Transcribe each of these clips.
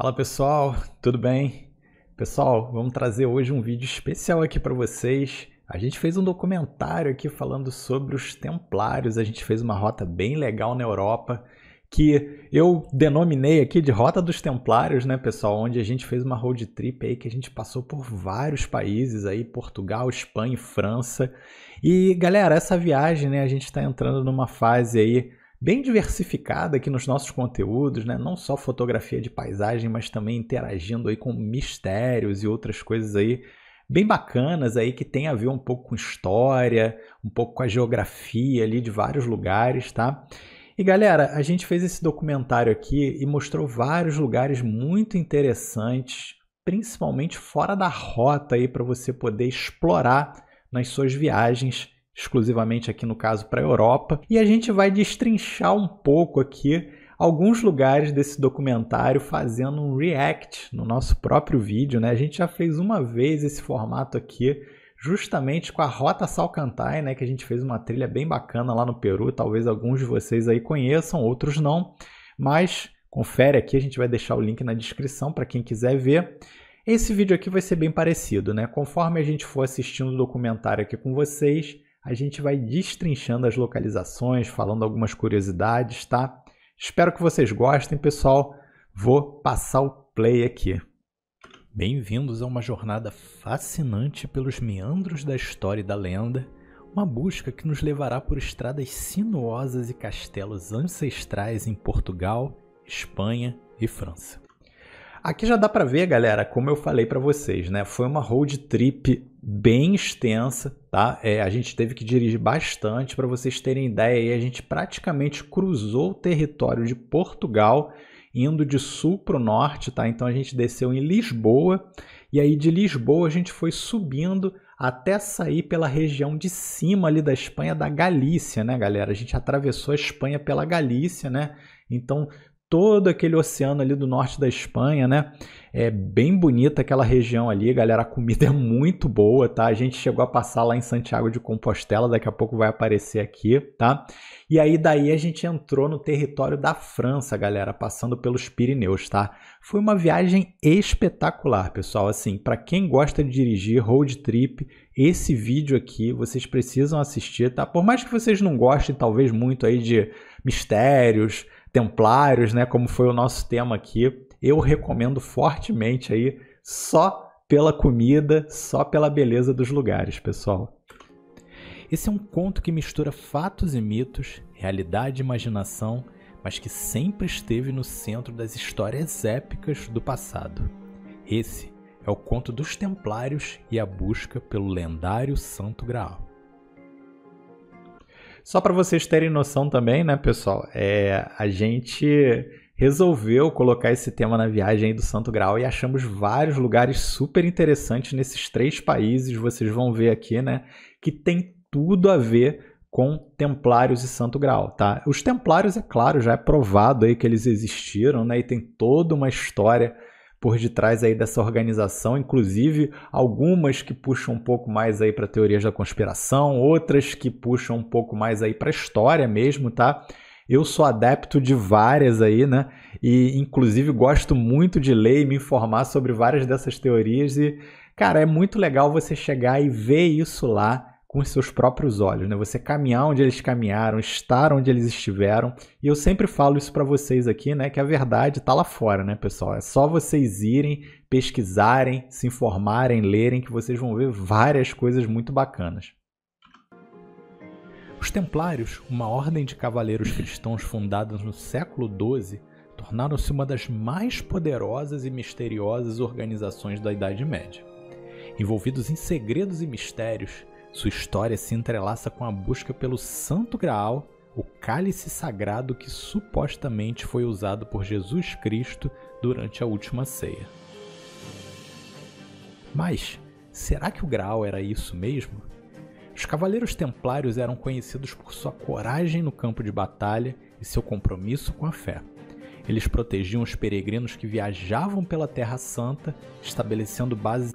Fala pessoal, tudo bem? Pessoal, vamos trazer hoje um vídeo especial aqui para vocês. A gente fez um documentário aqui falando sobre os Templários. A gente fez uma rota bem legal na Europa que eu denominei aqui de Rota dos Templários, né, pessoal? Onde a gente fez uma road trip aí que a gente passou por vários países aí, Portugal, Espanha e França. E galera, essa viagem, né, a gente está entrando numa fase aí bem diversificada aqui nos nossos conteúdos, né? Não só fotografia de paisagem, mas também interagindo aí com mistérios e outras coisas aí bem bacanas aí que tem a ver um pouco com história, um pouco com a geografia ali de vários lugares, tá? E galera, a gente fez esse documentário aqui e mostrou vários lugares muito interessantes, principalmente fora da rota aí para você poder explorar nas suas viagens, exclusivamente aqui no caso para a Europa. E a gente vai destrinchar um pouco aqui alguns lugares desse documentário fazendo um react no nosso próprio vídeo, né? A gente já fez uma vez esse formato aqui, justamente com a Rota Salcantay, né, que a gente fez uma trilha bem bacana lá no Peru. Talvez alguns de vocês aí conheçam, outros não, mas confere aqui, a gente vai deixar o link na descrição para quem quiser ver. Esse vídeo aqui vai ser bem parecido, né? Conforme a gente for assistindo o documentário aqui com vocês, a gente vai destrinchando as localizações, falando algumas curiosidades, tá? Espero que vocês gostem, pessoal. Vou passar o play aqui. Bem-vindos a uma jornada fascinante pelos meandros da história e da lenda, uma busca que nos levará por estradas sinuosas e castelos ancestrais em Portugal, Espanha e França. Aqui já dá para ver, galera, como eu falei para vocês, né? Foi uma road trip bem extensa, tá? A gente teve que dirigir bastante. Para vocês terem ideia, a gente praticamente cruzou o território de Portugal, indo de sul para o norte, tá? Então a gente desceu em Lisboa e aí de Lisboa a gente foi subindo até sair pela região de cima ali da Espanha, da Galícia, né, galera? A gente atravessou a Espanha pela Galícia, né? Então todo aquele oceano ali do norte da Espanha, né? É bem bonita aquela região ali, galera. A comida é muito boa, tá? A gente chegou a passar lá em Santiago de Compostela, daqui a pouco vai aparecer aqui, tá? E aí daí a gente entrou no território da França, galera, passando pelos Pirineus, tá? Foi uma viagem espetacular, pessoal. Assim, para quem gosta de dirigir road trip, esse vídeo aqui vocês precisam assistir, tá? Por mais que vocês não gostem, talvez, muito aí de mistérios, templários, né, como foi o nosso tema aqui, eu recomendo fortemente aí, só pela comida, só pela beleza dos lugares, pessoal. Esse é um conto que mistura fatos e mitos, realidade e imaginação, mas que sempre esteve no centro das histórias épicas do passado. Esse é o conto dos Templários e a busca pelo lendário Santo Graal. Só para vocês terem noção também, né, pessoal, a gente resolveu colocar esse tema na viagem do Santo Graal e achamos vários lugares super interessantes nesses 3 países, vocês vão ver aqui, né, que tem tudo a ver com Templários e Santo Graal, tá? Os Templários, é claro, já é provado aí que eles existiram, né, e tem toda uma história por detrás aí dessa organização, inclusive algumas que puxam um pouco mais aí para teorias da conspiração, outras que puxam um pouco mais aí para a história mesmo, tá? Eu sou adepto de várias aí, né? E inclusive gosto muito de ler e me informar sobre várias dessas teorias e, cara, é muito legal você chegar e ver isso lá com os seus próprios olhos, né? Você caminhar onde eles caminharam, estar onde eles estiveram. E eu sempre falo isso para vocês aqui, né? Que a verdade está lá fora, né, pessoal? É só vocês irem, pesquisarem, se informarem, lerem, que vocês vão ver várias coisas muito bacanas. Os Templários, uma ordem de cavaleiros cristãos fundada no século XII, tornaram-se uma das mais poderosas e misteriosas organizações da Idade Média. Envolvidos em segredos e mistérios, sua história se entrelaça com a busca pelo Santo Graal, o cálice sagrado que supostamente foi usado por Jesus Cristo durante a última ceia. Mas, será que o Graal era isso mesmo? Os Cavaleiros Templários eram conhecidos por sua coragem no campo de batalha e seu compromisso com a fé. Eles protegiam os peregrinos que viajavam pela Terra Santa, estabelecendo bases.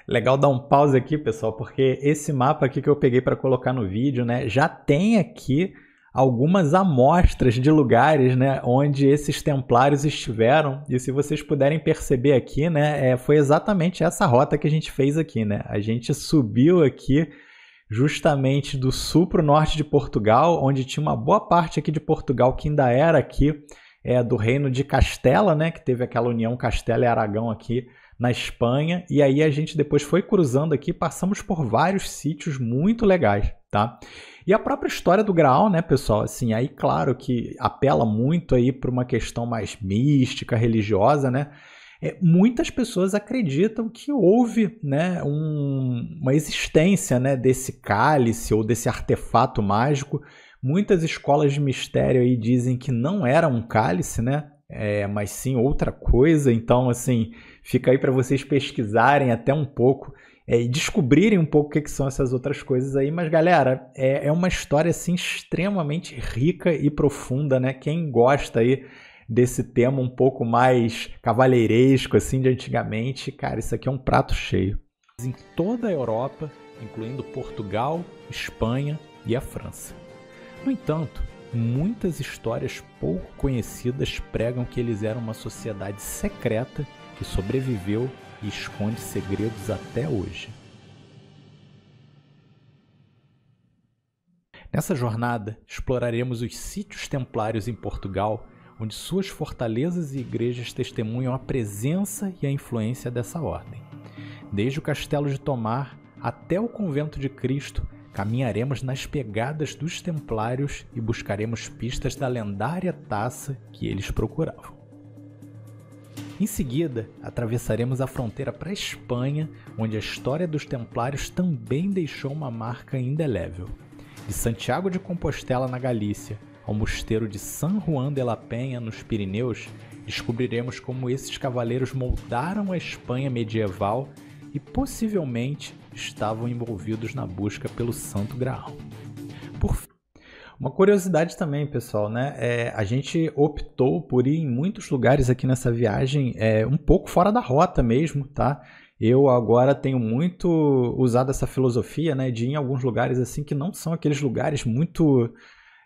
Legal dar um pause aqui, pessoal, porque esse mapa aqui que eu peguei para colocar no vídeo, né, já tem aqui algumas amostras de lugares, né, onde esses templários estiveram. E se vocês puderem perceber aqui, né, foi exatamente essa rota que a gente fez aqui, né? A gente subiu aqui justamente do sul para o norte de Portugal, onde tinha uma boa parte aqui de Portugal que ainda era aqui do reino de Castela, né, que teve aquela união Castela e Aragão aqui na Espanha. E aí a gente depois foi cruzando aqui, passamos por vários sítios muito legais, tá? E a própria história do Graal, né, pessoal, assim, aí claro que apela muito aí para uma questão mais mística, religiosa, né? Muitas pessoas acreditam que houve, né, uma existência, né, desse cálice ou desse artefato mágico. Muitas escolas de mistério aí dizem que não era um cálice, né, mas sim outra coisa. Então, assim, fica aí para vocês pesquisarem até um pouco e descobrirem um pouco o que são essas outras coisas aí. Mas, galera, é uma história assim, extremamente rica e profunda, né? Quem gosta aí desse tema um pouco mais cavalheiresco, assim, de antigamente, cara, isso aqui é um prato cheio. Em toda a Europa, incluindo Portugal, Espanha e a França. No entanto, muitas histórias pouco conhecidas pregam que eles eram uma sociedade secreta que sobreviveu e esconde segredos até hoje. Nessa jornada, exploraremos os sítios templários em Portugal, onde suas fortalezas e igrejas testemunham a presença e a influência dessa ordem. Desde o Castelo de Tomar até o Convento de Cristo, caminharemos nas pegadas dos templários e buscaremos pistas da lendária taça que eles procuravam. Em seguida, atravessaremos a fronteira para a Espanha, onde a história dos templários também deixou uma marca indelével. De Santiago de Compostela, na Galícia, ao mosteiro de San Juan de la Peña, nos Pirineus, descobriremos como esses cavaleiros moldaram a Espanha medieval e possivelmente estavam envolvidos na busca pelo Santo Graal. Por fim, uma curiosidade também, pessoal, né? A gente optou por ir em muitos lugares aqui nessa viagem, um pouco fora da rota mesmo, tá? Eu agora tenho muito usado essa filosofia, né, de ir em alguns lugares assim que não são aqueles lugares muito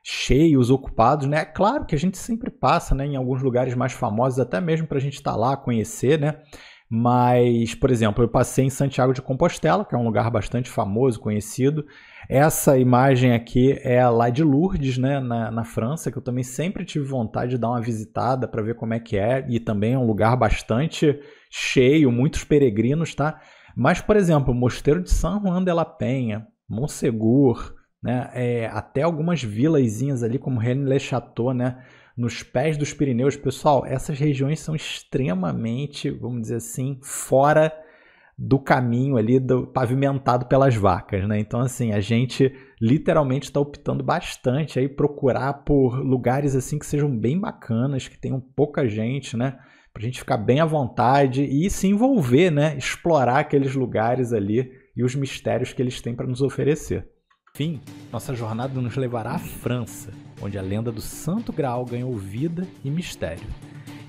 cheios, ocupados, né? É claro que a gente sempre passa, né, em alguns lugares mais famosos, até mesmo para a gente estar lá, conhecer, né? Mas, por exemplo, eu passei em Santiago de Compostela, que é um lugar bastante famoso, conhecido. Essa imagem aqui é lá de Lourdes, né, na França, que eu também sempre tive vontade de dar uma visitada para ver como é que é. E também é um lugar bastante cheio, muitos peregrinos, tá? Mas, por exemplo, o Mosteiro de San Juan de la Peña, Montsegur, né, até algumas vilazinhas ali, como Rennes-le-Château, né, nos pés dos Pirineus. Pessoal, essas regiões são extremamente, vamos dizer assim, fora do caminho ali pavimentado pelas vacas, né? Então, assim, a gente literalmente está optando bastante aí procurar por lugares assim que sejam bem bacanas, que tenham pouca gente, né? Pra gente ficar bem à vontade e se envolver, né? Explorar aqueles lugares ali e os mistérios que eles têm para nos oferecer. Enfim, nossa jornada nos levará à França, onde a lenda do Santo Graal ganhou vida e mistério.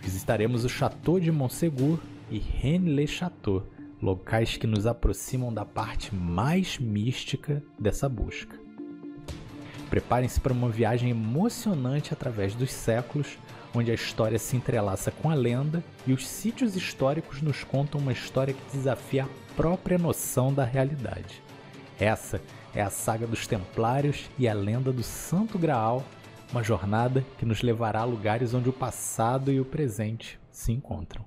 Visitaremos o Château de Montségur e Rennes-le-Château, locais que nos aproximam da parte mais mística dessa busca. Preparem-se para uma viagem emocionante através dos séculos, onde a história se entrelaça com a lenda e os sítios históricos nos contam uma história que desafia a própria noção da realidade. Essa é a saga dos Templários e a lenda do Santo Graal, uma jornada que nos levará a lugares onde o passado e o presente se encontram.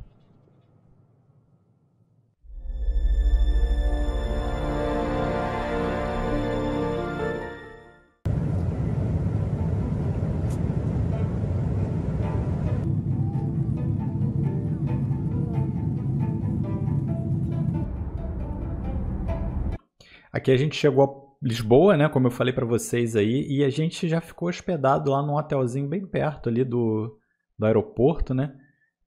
Aqui a gente chegou a Lisboa, né, como eu falei para vocês aí, e a gente já ficou hospedado lá num hotelzinho bem perto ali do aeroporto, né,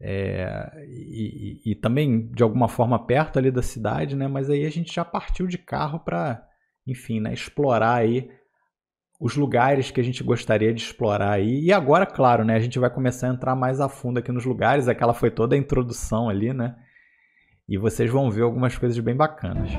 e também de alguma forma perto ali da cidade, né, mas aí a gente já partiu de carro para, enfim, né, explorar aí os lugares que a gente gostaria de explorar aí. E agora, claro, né, a gente vai começar a entrar mais a fundo aqui nos lugares. Aquela foi toda a introdução ali, né, e vocês vão ver algumas coisas bem bacanas.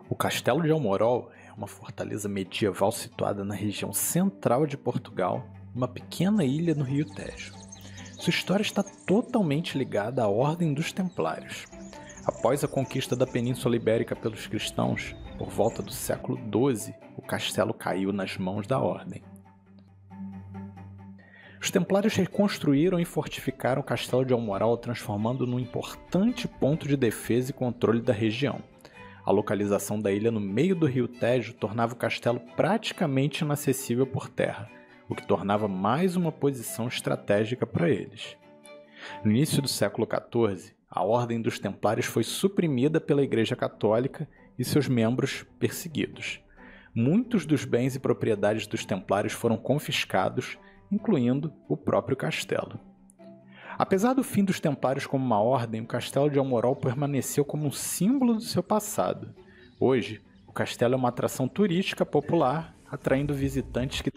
O O Castelo de Almorol é uma fortaleza medieval situada na região central de Portugal, uma pequena ilha no Rio Tejo. Sua história está totalmente ligada à Ordem dos Templários. Após a conquista da Península Ibérica pelos cristãos, por volta do século XII, o castelo caiu nas mãos da Ordem. Os Templários reconstruíram e fortificaram o Castelo de Almorol, transformando-o num importante ponto de defesa e controle da região. A localização da ilha no meio do Rio Tejo tornava o castelo praticamente inacessível por terra, o que tornava mais uma posição estratégica para eles. No início do século XIV, a Ordem dos Templários foi suprimida pela Igreja Católica e seus membros perseguidos. Muitos dos bens e propriedades dos Templários foram confiscados, incluindo o próprio castelo. Apesar do fim dos Templários como uma ordem, o Castelo de Almorol permaneceu como um símbolo do seu passado. Hoje, o castelo é uma atração turística popular, atraindo visitantes que...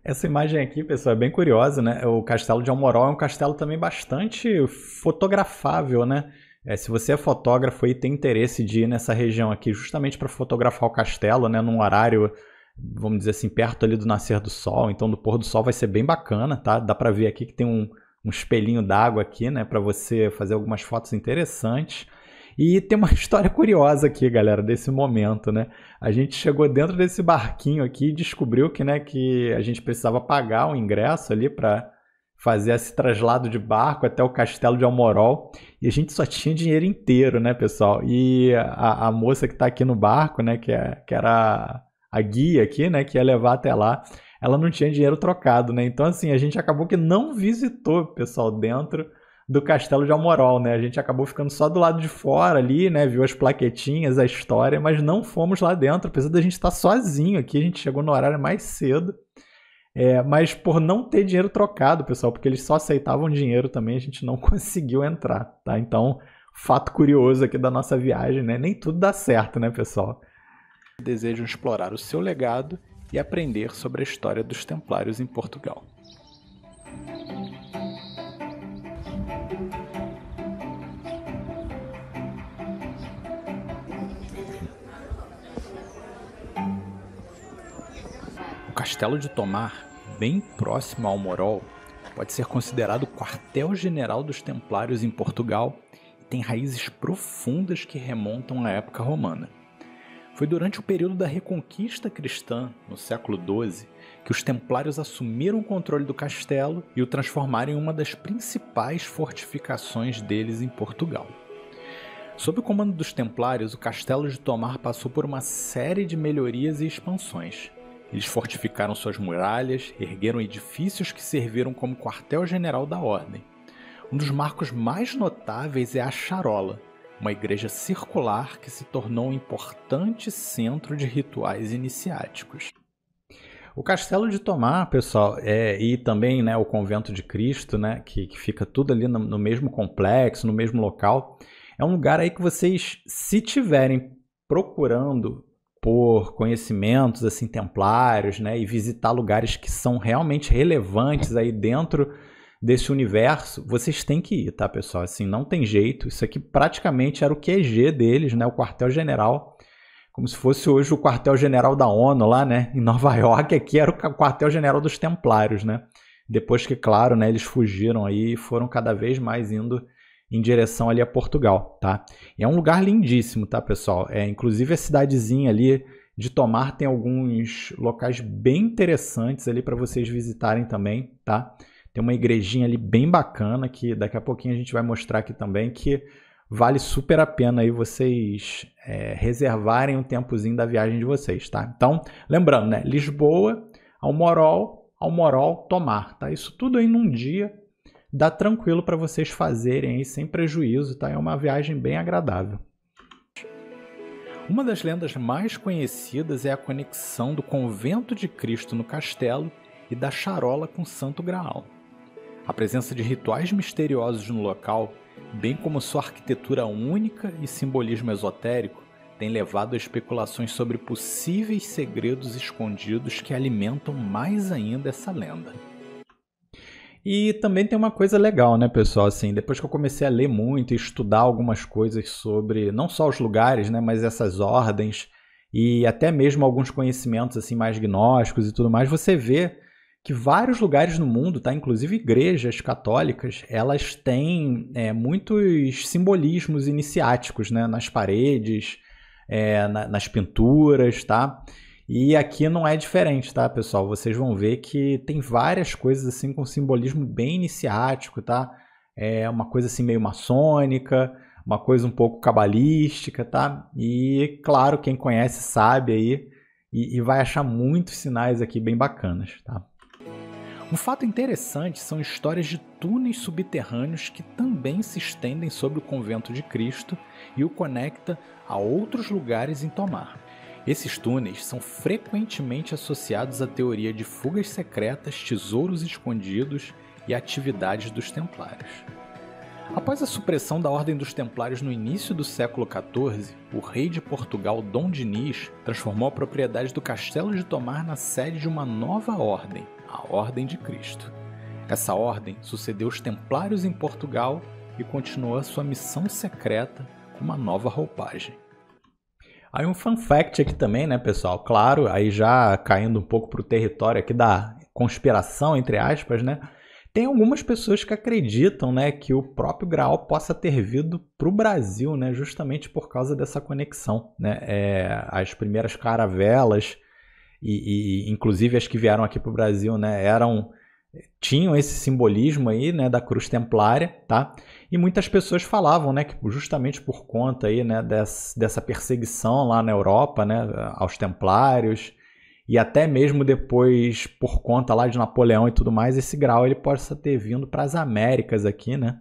Essa imagem aqui, pessoal, é bem curiosa, né? O Castelo de Almorol é um castelo também bastante fotografável, né? Se você é fotógrafo e tem interesse de ir nessa região aqui justamente para fotografar o castelo, né, num horário, vamos dizer assim, perto ali do nascer do sol, então do pôr do sol vai ser bem bacana, tá? Dá para ver aqui que tem um espelhinho d'água aqui, né, para você fazer algumas fotos interessantes. E tem uma história curiosa aqui, galera, desse momento, né? A gente chegou dentro desse barquinho aqui e descobriu que, né, que a gente precisava pagar o ingresso ali para fazer esse traslado de barco até o Castelo de Almorol. E a gente só tinha dinheiro inteiro, né, pessoal? E a moça que está aqui no barco, né, que era a guia aqui, né, que ia levar até lá, ela não tinha dinheiro trocado, né? Então, assim, a gente acabou que não visitou, pessoal, dentro do Castelo de Almorol, né? A gente acabou ficando só do lado de fora ali, né? Viu as plaquetinhas, a história, mas não fomos lá dentro, apesar da gente estar sozinho aqui, a gente chegou no horário mais cedo, mas por não ter dinheiro trocado, pessoal, porque eles só aceitavam dinheiro também, a gente não conseguiu entrar, tá? Então, fato curioso aqui da nossa viagem, né? Nem tudo dá certo, né, pessoal? Desejam explorar o seu legado e aprender sobre a história dos Templários em Portugal. O Castelo de Tomar, bem próximo a Almorol, pode ser considerado o quartel-general dos Templários em Portugal e tem raízes profundas que remontam à época romana. Foi durante o período da Reconquista Cristã, no século XII, que os Templários assumiram o controle do castelo e o transformaram em uma das principais fortificações deles em Portugal. Sob o comando dos Templários, o Castelo de Tomar passou por uma série de melhorias e expansões. Eles fortificaram suas muralhas, ergueram edifícios que serviram como quartel-general da ordem. Um dos marcos mais notáveis é a Charola, uma igreja circular que se tornou um importante centro de rituais iniciáticos. O Castelo de Tomar, pessoal, e também, né, o Convento de Cristo, né, que fica tudo ali no mesmo complexo, no mesmo local, é um lugar aí que vocês, se tiverem procurando por conhecimentos assim templários, né, e visitar lugares que são realmente relevantes aí dentro desse universo, vocês têm que ir, tá, pessoal? Assim, não tem jeito. Isso aqui praticamente era o QG deles, né, o quartel-general, como se fosse hoje o quartel-general da ONU lá, né, em Nova York. Aqui era o quartel-general dos Templários, né? Depois que, claro, né, eles fugiram aí e foram cada vez mais indo em direção ali a Portugal, tá? E é um lugar lindíssimo, tá, pessoal? Inclusive a cidadezinha ali de Tomar tem alguns locais bem interessantes ali para vocês visitarem também, tá? Tem uma igrejinha ali bem bacana que daqui a pouquinho a gente vai mostrar aqui também, que vale super a pena aí vocês reservarem um tempozinho da viagem de vocês, tá? Então, lembrando, né? Lisboa, Almorol, Tomar, tá? Isso tudo aí num dia dá tranquilo para vocês fazerem aí sem prejuízo, tá? É uma viagem bem agradável. Uma das lendas mais conhecidas é a conexão do Convento de Cristo no castelo e da Charola com Santo Graal. A presença de rituais misteriosos no local, bem como sua arquitetura única e simbolismo esotérico, tem levado a especulações sobre possíveis segredos escondidos que alimentam mais ainda essa lenda. E também tem uma coisa legal, né, pessoal? Assim, depois que eu comecei a ler muito e estudar algumas coisas sobre não só os lugares, né, mas essas ordens e até mesmo alguns conhecimentos assim mais gnósticos e tudo mais, você vê que vários lugares no mundo, tá? Inclusive igrejas católicas, elas têm muitos simbolismos iniciáticos, né, nas paredes, nas pinturas, tá? E aqui não é diferente, tá, pessoal? Vocês vão ver que tem várias coisas assim com simbolismo bem iniciático, tá? É uma coisa assim meio maçônica, uma coisa um pouco cabalística, tá? E claro, quem conhece sabe aí e vai achar muitos sinais aqui bem bacanas, tá? Um fato interessante são histórias de túneis subterrâneos que também se estendem sobre o Convento de Cristo e o conecta a outros lugares em Tomar. Esses túneis são frequentemente associados à teoria de fugas secretas, tesouros escondidos e atividades dos Templários. Após a supressão da Ordem dos Templários no início do século XIV, o rei de Portugal, Dom Dinis, transformou a propriedade do Castelo de Tomar na sede de uma nova ordem, a Ordem de Cristo. Essa ordem sucedeu os Templários em Portugal e continuou a sua missão secreta com uma nova roupagem. Aí um fun fact aqui também, né, pessoal? Claro, aí já caindo um pouco para o território aqui da conspiração, entre aspas, né? Tem algumas pessoas que acreditam, né, que o próprio Graal possa ter vindo para o Brasil, né, justamente por causa dessa conexão, né? As primeiras caravelas e inclusive as que vieram aqui para o Brasil, né, tinham esse simbolismo aí, né, da cruz templária, tá? E muitas pessoas falavam, né, que justamente por conta aí, né, dessa perseguição lá na Europa, né, aos templários, e até mesmo depois por conta lá de Napoleão e tudo mais, esse grau ele possa ter vindo para as Américas aqui, né,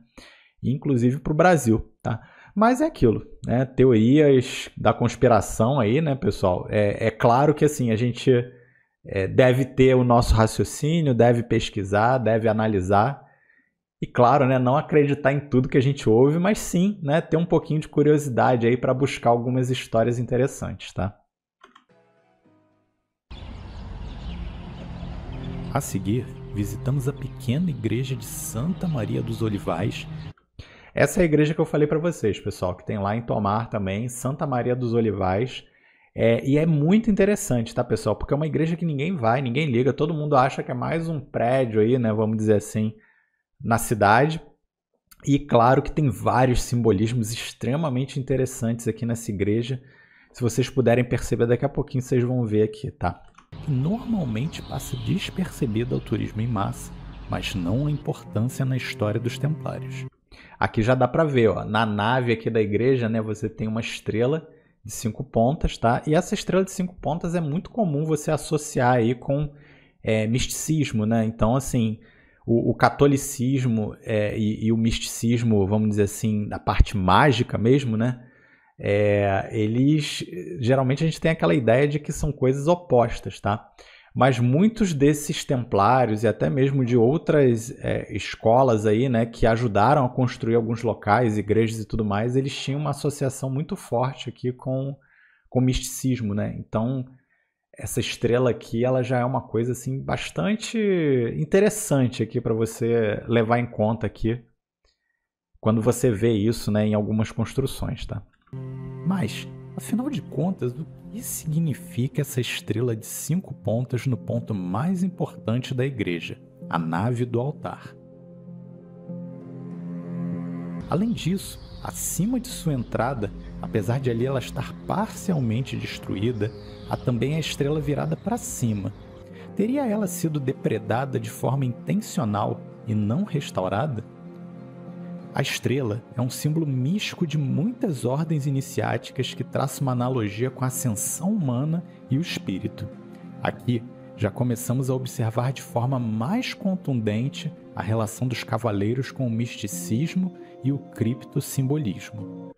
e inclusive para o Brasil, tá? Mas é aquilo, né, teorias da conspiração aí, né, pessoal? É claro que assim, a gente deve ter o nosso raciocínio, deve pesquisar, deve analisar e, claro, né, não acreditar em tudo que a gente ouve, mas sim, né, ter um pouquinho de curiosidade aí para buscar algumas histórias interessantes, tá? A seguir, visitamos a pequena igreja de Santa Maria dos Olivais. Essa é a igreja que eu falei para vocês, pessoal, que tem lá em Tomar também, Santa Maria dos Olivais. E é muito interessante, tá, pessoal? Porque é uma igreja que ninguém vai, ninguém liga, todo mundo acha que é mais um prédio aí, né, vamos dizer assim, na cidade. E claro que tem vários simbolismos extremamente interessantes aqui nessa igreja. Se vocês puderem perceber, daqui a pouquinho vocês vão ver aqui, tá? Normalmente passa despercebido ao turismo em massa, mas não a importância na história dos Templários. Aqui já dá para ver, ó, na nave aqui da igreja, né, você tem uma estrela de 5 pontas, tá? E essa estrela de 5 pontas é muito comum você associar aí com misticismo, né? Então, assim, o catolicismo e o misticismo, vamos dizer assim, da parte mágica mesmo, né? Eles, geralmente a gente tem aquela ideia de que são coisas opostas, tá? Mas muitos desses templários e até mesmo de outras escolas aí, né, que ajudaram a construir alguns locais, igrejas e tudo mais, eles tinham uma associação muito forte aqui com o misticismo, né? Então, essa estrela aqui, ela já é uma coisa assim bastante interessante aqui para você levar em conta aqui quando você vê isso, né, em algumas construções, tá? Mas, afinal de contas, o que significa essa estrela de 5 pontas no ponto mais importante da igreja, a nave do altar? Além disso, acima de sua entrada, apesar de ali ela estar parcialmente destruída, há também a estrela virada para cima. Teria ela sido depredada de forma intencional e não restaurada? A estrela é um símbolo místico de muitas ordens iniciáticas que traça uma analogia com a ascensão humana e o espírito. Aqui, já começamos a observar de forma mais contundente a relação dos cavaleiros com o misticismo e o criptossimbolismo.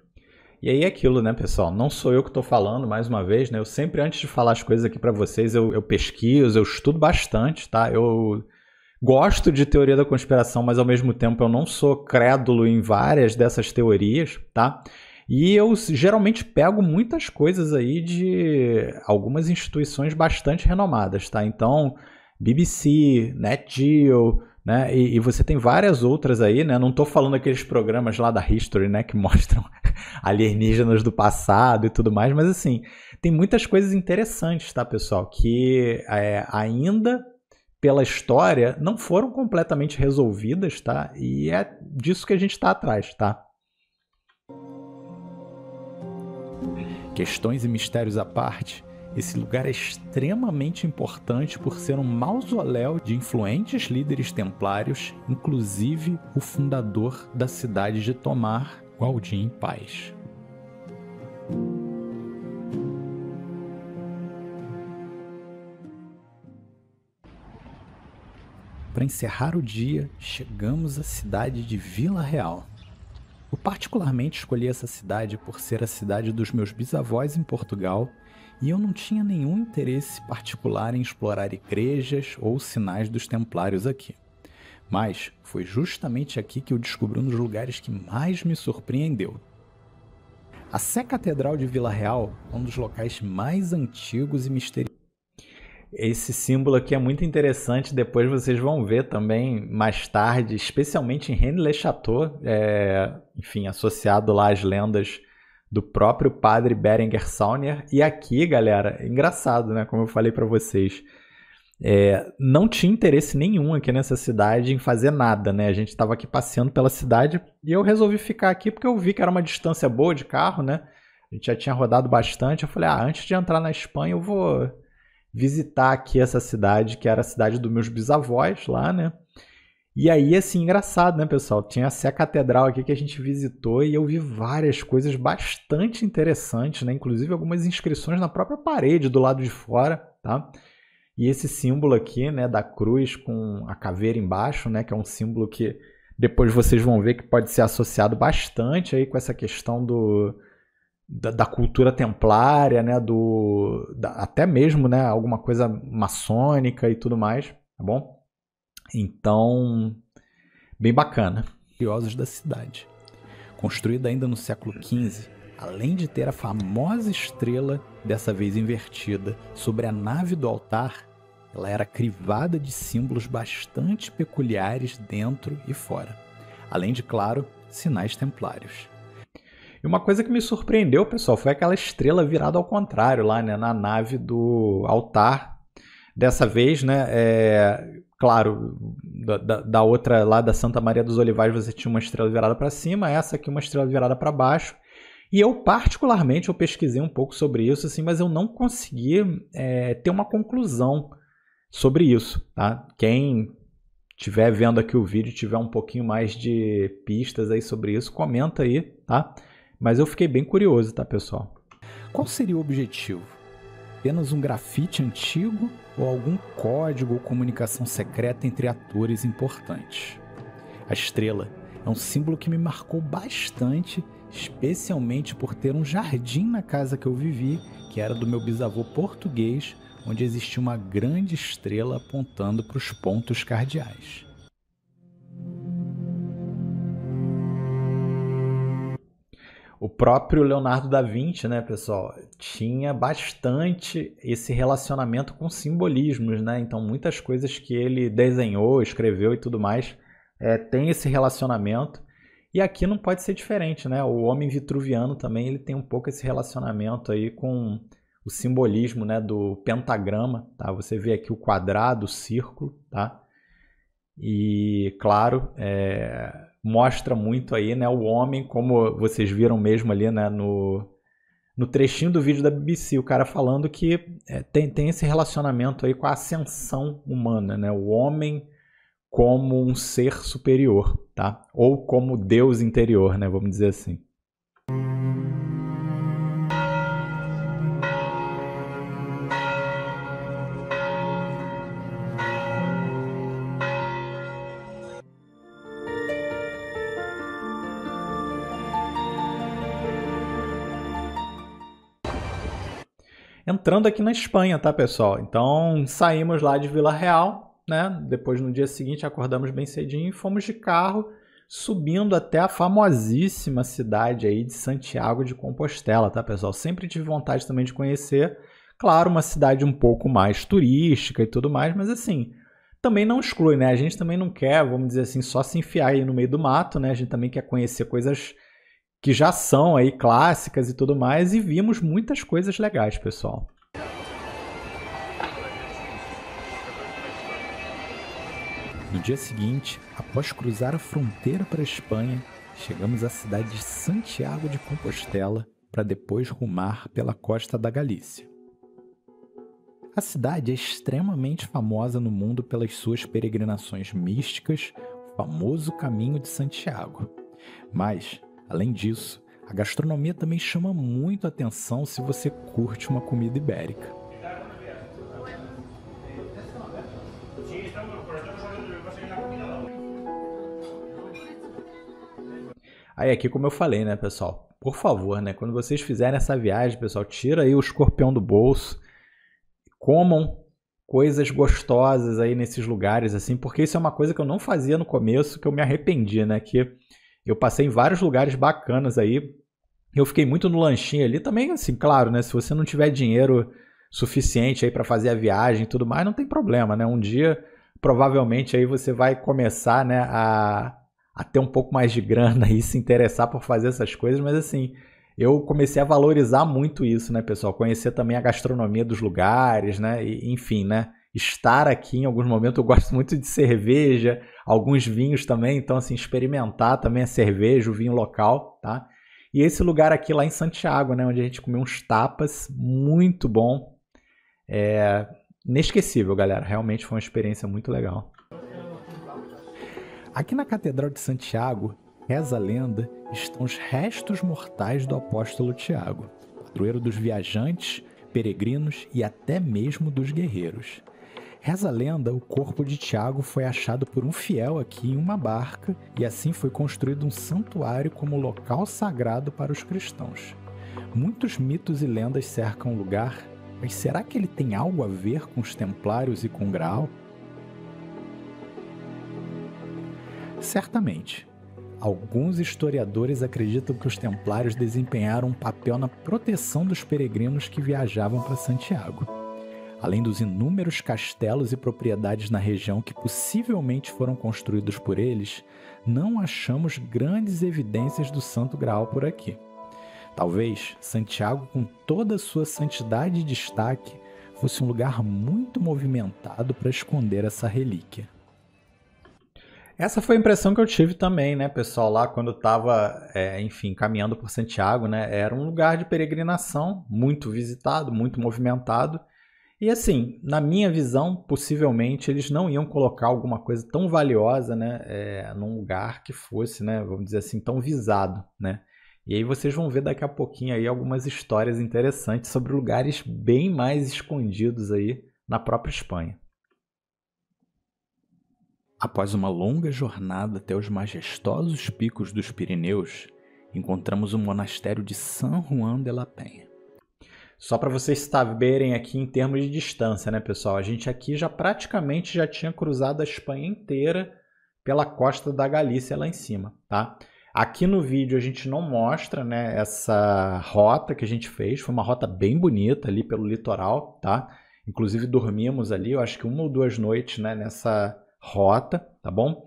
E aí é aquilo, né, pessoal? Não sou eu que estou falando, mais uma vez, né? Eu sempre, antes de falar as coisas aqui para vocês, eu pesquiso, eu estudo bastante, tá? Eu gosto de teoria da conspiração, mas ao mesmo tempo eu não sou crédulo em várias dessas teorias, tá? E eu geralmente pego muitas coisas aí de algumas instituições bastante renomadas, tá? Então, BBC, NetGeo, né? E você tem várias outras aí, né? Não estou falando aqueles programas lá da History, né? Que mostram alienígenas do passado e tudo mais, mas assim, tem muitas coisas interessantes, tá, pessoal? Que ainda pela história não foram completamente resolvidas, tá? E é disso que a gente está atrás, tá? Questões e mistérios à parte, esse lugar é extremamente importante por ser um mausoléu de influentes líderes templários, inclusive o fundador da cidade de Tomar, Gualdin Paz. Para encerrar o dia, chegamos à cidade de Vila Real. Eu particularmente escolhi essa cidade por ser a cidade dos meus bisavós em Portugal e eu não tinha nenhum interesse particular em explorar igrejas ou sinais dos templários aqui. Mas foi justamente aqui que eu descobri um dos lugares que mais me surpreendeu. A Sé Catedral de Vila Real é um dos locais mais antigos e misteriosos. Esse símbolo aqui é muito interessante, depois vocês vão ver também mais tarde, especialmente em Rennes-le-Château, enfim, associado lá às lendas do próprio padre Berenguer Saunier. E aqui, galera, é engraçado, né? Como eu falei para vocês, não tinha interesse nenhum aqui nessa cidade em fazer nada, né? A gente estava aqui passeando pela cidade e eu resolvi ficar aqui porque eu vi que era uma distância boa de carro, né? A gente já tinha rodado bastante. Eu falei, antes de entrar na Espanha eu vou visitar aqui essa cidade, que era a cidade dos meus bisavós lá, né? E aí, assim, engraçado, né, pessoal? Tinha essa catedral aqui que a gente visitou e eu vi várias coisas bastante interessantes, né? Inclusive algumas inscrições na própria parede do lado de fora, tá? E esse símbolo aqui, né, da cruz com a caveira embaixo, né, que é um símbolo que depois vocês vão ver que pode ser associado bastante aí com essa questão da cultura templária, né, até mesmo, né, alguma coisa maçônica e tudo mais, tá bom? Então, bem bacana. Curiosos da cidade. Construída ainda no século XV, além de ter a famosa estrela, dessa vez invertida, sobre a nave do altar, ela era crivada de símbolos bastante peculiares dentro e fora. Além de, claro, sinais templários. E uma coisa que me surpreendeu, pessoal, foi aquela estrela virada ao contrário lá, né, na nave do altar. Dessa vez, né, claro, da outra lá da Santa Maria dos Olivais você tinha uma estrela virada para cima, essa aqui uma estrela virada para baixo. E eu particularmente, eu pesquisei um pouco sobre isso, assim, mas eu não consegui ter uma conclusão sobre isso, tá? Quem estiver vendo aqui o vídeo, tiver um pouquinho mais de pistas aí sobre isso, comenta aí, tá? Mas eu fiquei bem curioso, tá, pessoal? Qual seria o objetivo? Apenas um grafite antigo ou algum código ou comunicação secreta entre atores importantes? A estrela é um símbolo que me marcou bastante, especialmente por ter um jardim na casa que eu vivi, que era do meu bisavô português, onde existia uma grande estrela apontando para os pontos cardeais. O próprio Leonardo da Vinci, né, pessoal, tinha bastante esse relacionamento com simbolismos, né? Então, muitas coisas que ele desenhou, escreveu e tudo mais, tem esse relacionamento. E aqui não pode ser diferente, né? O homem vitruviano também, ele tem um pouco esse relacionamento aí com o simbolismo, né, do pentagrama, tá? Você vê aqui o quadrado, o círculo, tá? E, claro, mostra muito aí, né, o homem, como vocês viram mesmo ali, né, no trechinho do vídeo da BBC, o cara falando que tem esse relacionamento aí com a ascensão humana, né, o homem como um ser superior, tá? Ou como Deus interior, né, vamos dizer assim. Entrando aqui na Espanha, tá, pessoal? Então, saímos lá de Vila Real, né? Depois, no dia seguinte, acordamos bem cedinho e fomos de carro, subindo até a famosíssima cidade aí de Santiago de Compostela, tá, pessoal? Sempre tive vontade também de conhecer. Claro, uma cidade um pouco mais turística e tudo mais, mas assim, também não exclui, né? A gente também não quer, vamos dizer assim, só se enfiar aí no meio do mato, né? A gente também quer conhecer coisas que já são aí clássicas e tudo mais, e vimos muitas coisas legais, pessoal. No dia seguinte, após cruzar a fronteira para a Espanha, chegamos à cidade de Santiago de Compostela para depois rumar pela costa da Galícia. A cidade é extremamente famosa no mundo pelas suas peregrinações místicas, o famoso Caminho de Santiago. Mas, além disso, a gastronomia também chama muito a atenção se você curte uma comida ibérica. Aí aqui, como eu falei, né, pessoal, por favor, né, quando vocês fizerem essa viagem, pessoal, tira aí o escorpião do bolso, comam coisas gostosas aí nesses lugares, assim, porque isso é uma coisa que eu não fazia no começo, que eu me arrependi, né, que eu passei em vários lugares bacanas aí, eu fiquei muito no lanchinho ali, também, assim, claro, né, se você não tiver dinheiro suficiente aí para fazer a viagem e tudo mais, não tem problema, né, um dia, provavelmente aí você vai começar, né, a ter um pouco mais de grana e se interessar por fazer essas coisas, mas assim, eu comecei a valorizar muito isso, né, pessoal? Conhecer também a gastronomia dos lugares, né? E, enfim, né? Estar aqui em alguns momentos, eu gosto muito de cerveja, alguns vinhos também, então assim, experimentar também a cerveja, o vinho local, tá? E esse lugar aqui lá em Santiago, né, onde a gente comeu uns tapas, muito bom. Inesquecível, galera, realmente foi uma experiência muito legal. Aqui na Catedral de Santiago, reza a lenda, estão os restos mortais do apóstolo Tiago, padroeiro dos viajantes, peregrinos e até mesmo dos guerreiros. Reza a lenda, o corpo de Tiago foi achado por um fiel aqui em uma barca e assim foi construído um santuário como local sagrado para os cristãos. Muitos mitos e lendas cercam o lugar, mas será que ele tem algo a ver com os templários e com o Graal? Certamente. Alguns historiadores acreditam que os templários desempenharam um papel na proteção dos peregrinos que viajavam para Santiago. Além dos inúmeros castelos e propriedades na região que possivelmente foram construídos por eles, não achamos grandes evidências do Santo Graal por aqui. Talvez Santiago, com toda a sua santidade e destaque, fosse um lugar muito movimentado para esconder essa relíquia. Essa foi a impressão que eu tive também, né, pessoal, lá quando eu estava, enfim, caminhando por Santiago, né, era um lugar de peregrinação muito visitado, muito movimentado, e assim, na minha visão, possivelmente eles não iam colocar alguma coisa tão valiosa, né, num lugar que fosse, né, vamos dizer assim, tão visado, né, e aí vocês vão ver daqui a pouquinho aí algumas histórias interessantes sobre lugares bem mais escondidos aí na própria Espanha. Após uma longa jornada até os majestosos picos dos Pirineus, encontramos o monastério de San Juan de la Peña. Só para vocês saberem aqui em termos de distância, né, pessoal? A gente aqui praticamente já tinha cruzado a Espanha inteira pela costa da Galícia lá em cima, tá? Aqui no vídeo a gente não mostra, né, essa rota que a gente fez, foi uma rota bem bonita ali pelo litoral, tá? Inclusive dormimos ali, eu acho que 1 ou 2 noites, né, nessa rota, tá bom?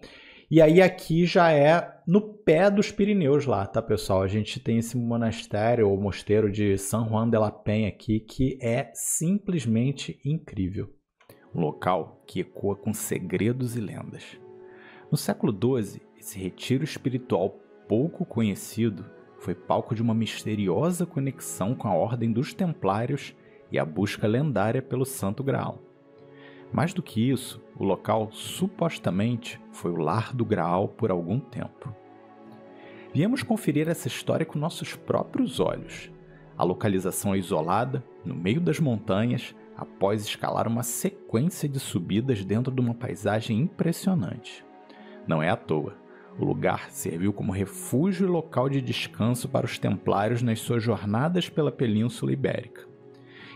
E aí aqui já é no pé dos Pirineus lá, tá, pessoal? A gente tem esse monastério ou mosteiro de San Juan de la Peña aqui que é simplesmente incrível. Um local que ecoa com segredos e lendas. No século XII, esse retiro espiritual pouco conhecido foi palco de uma misteriosa conexão com a Ordem dos Templários e a busca lendária pelo Santo Graal. Mais do que isso, o local supostamente foi o lar do Graal por algum tempo. Viemos conferir essa história com nossos próprios olhos. A localização é isolada, no meio das montanhas, após escalar uma sequência de subidas dentro de uma paisagem impressionante. Não é à toa, o lugar serviu como refúgio e local de descanso para os templários nas suas jornadas pela Península Ibérica.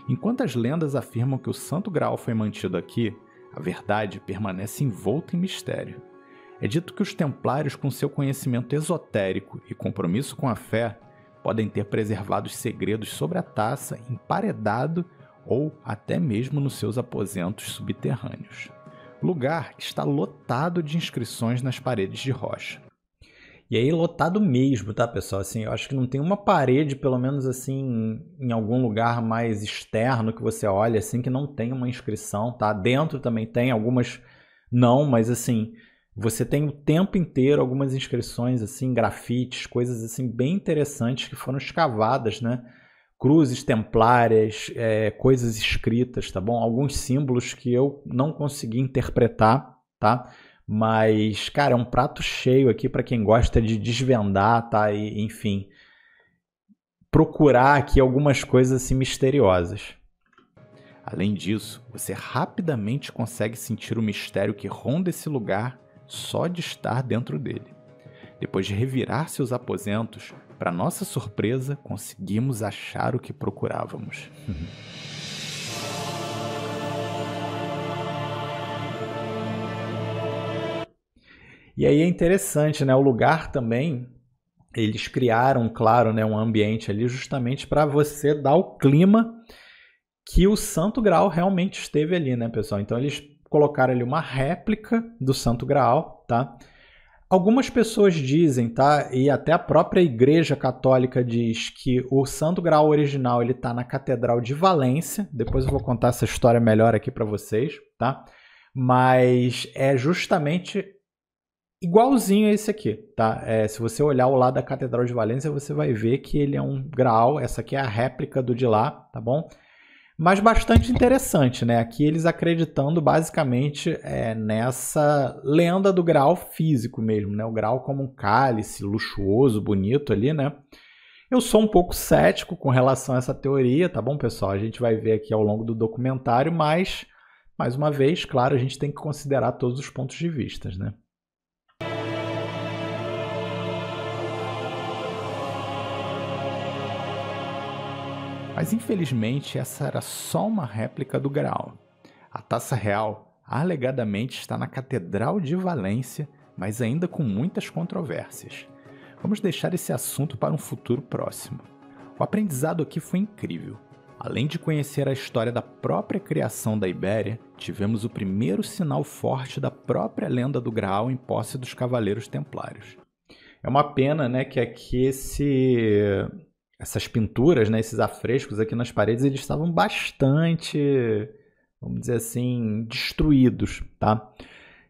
Enquanto as lendas afirmam que o Santo Graal foi mantido aqui, a verdade permanece envolta em mistério. É dito que os templários, com seu conhecimento esotérico e compromisso com a fé, podem ter preservado os segredos sobre a taça emparedado ou até mesmo nos seus aposentos subterrâneos. O lugar está lotado de inscrições nas paredes de rocha. E aí lotado mesmo, tá, pessoal? Assim, eu acho que não tem uma parede, pelo menos assim, em algum lugar mais externo que você olha, assim, que não tem uma inscrição, tá? Dentro também tem, algumas não, mas assim, você tem o tempo inteiro algumas inscrições, assim, grafites, coisas assim bem interessantes que foram escavadas, né? Cruzes templárias, coisas escritas, tá bom? Alguns símbolos que eu não consegui interpretar, tá? Mas, cara, é um prato cheio aqui para quem gosta de desvendar, tá? E, enfim, procurar aqui algumas coisas assim misteriosas. Além disso, você rapidamente consegue sentir o mistério que ronda esse lugar só de estar dentro dele. Depois de revirar seus aposentos, para nossa surpresa, conseguimos achar o que procurávamos. E aí é interessante, né? O lugar também, eles criaram, claro, né, um ambiente ali justamente para você dar o clima que o Santo Graal realmente esteve ali, né, pessoal? Então eles colocaram ali uma réplica do Santo Graal, tá? Algumas pessoas dizem, tá? E até a própria Igreja Católica diz que o Santo Graal original ele está na Catedral de Valência. Depois eu vou contar essa história melhor aqui para vocês, tá? Mas é justamente igualzinho a esse aqui, tá? Se você olhar o lado da Catedral de Valência, você vai ver que ele é um graal. Essa aqui é a réplica do de lá, tá bom? Mas bastante interessante, né? Aqui eles acreditando basicamente nessa lenda do Graal físico mesmo, né? O Graal como um cálice luxuoso, bonito ali, né? Eu sou um pouco cético com relação a essa teoria, tá bom, pessoal? A gente vai ver aqui ao longo do documentário, mas, mais uma vez, claro, a gente tem que considerar todos os pontos de vista, né? Mas infelizmente essa era só uma réplica do Graal. A taça real alegadamente está na Catedral de Valência, mas ainda com muitas controvérsias. Vamos deixar esse assunto para um futuro próximo. O aprendizado aqui foi incrível. Além de conhecer a história da própria criação da Ibéria, tivemos o primeiro sinal forte da própria lenda do Graal em posse dos Cavaleiros Templários. É uma pena, né, que aqui essas pinturas, né, esses afrescos aqui nas paredes, eles estavam bastante, vamos dizer assim, destruídos, tá?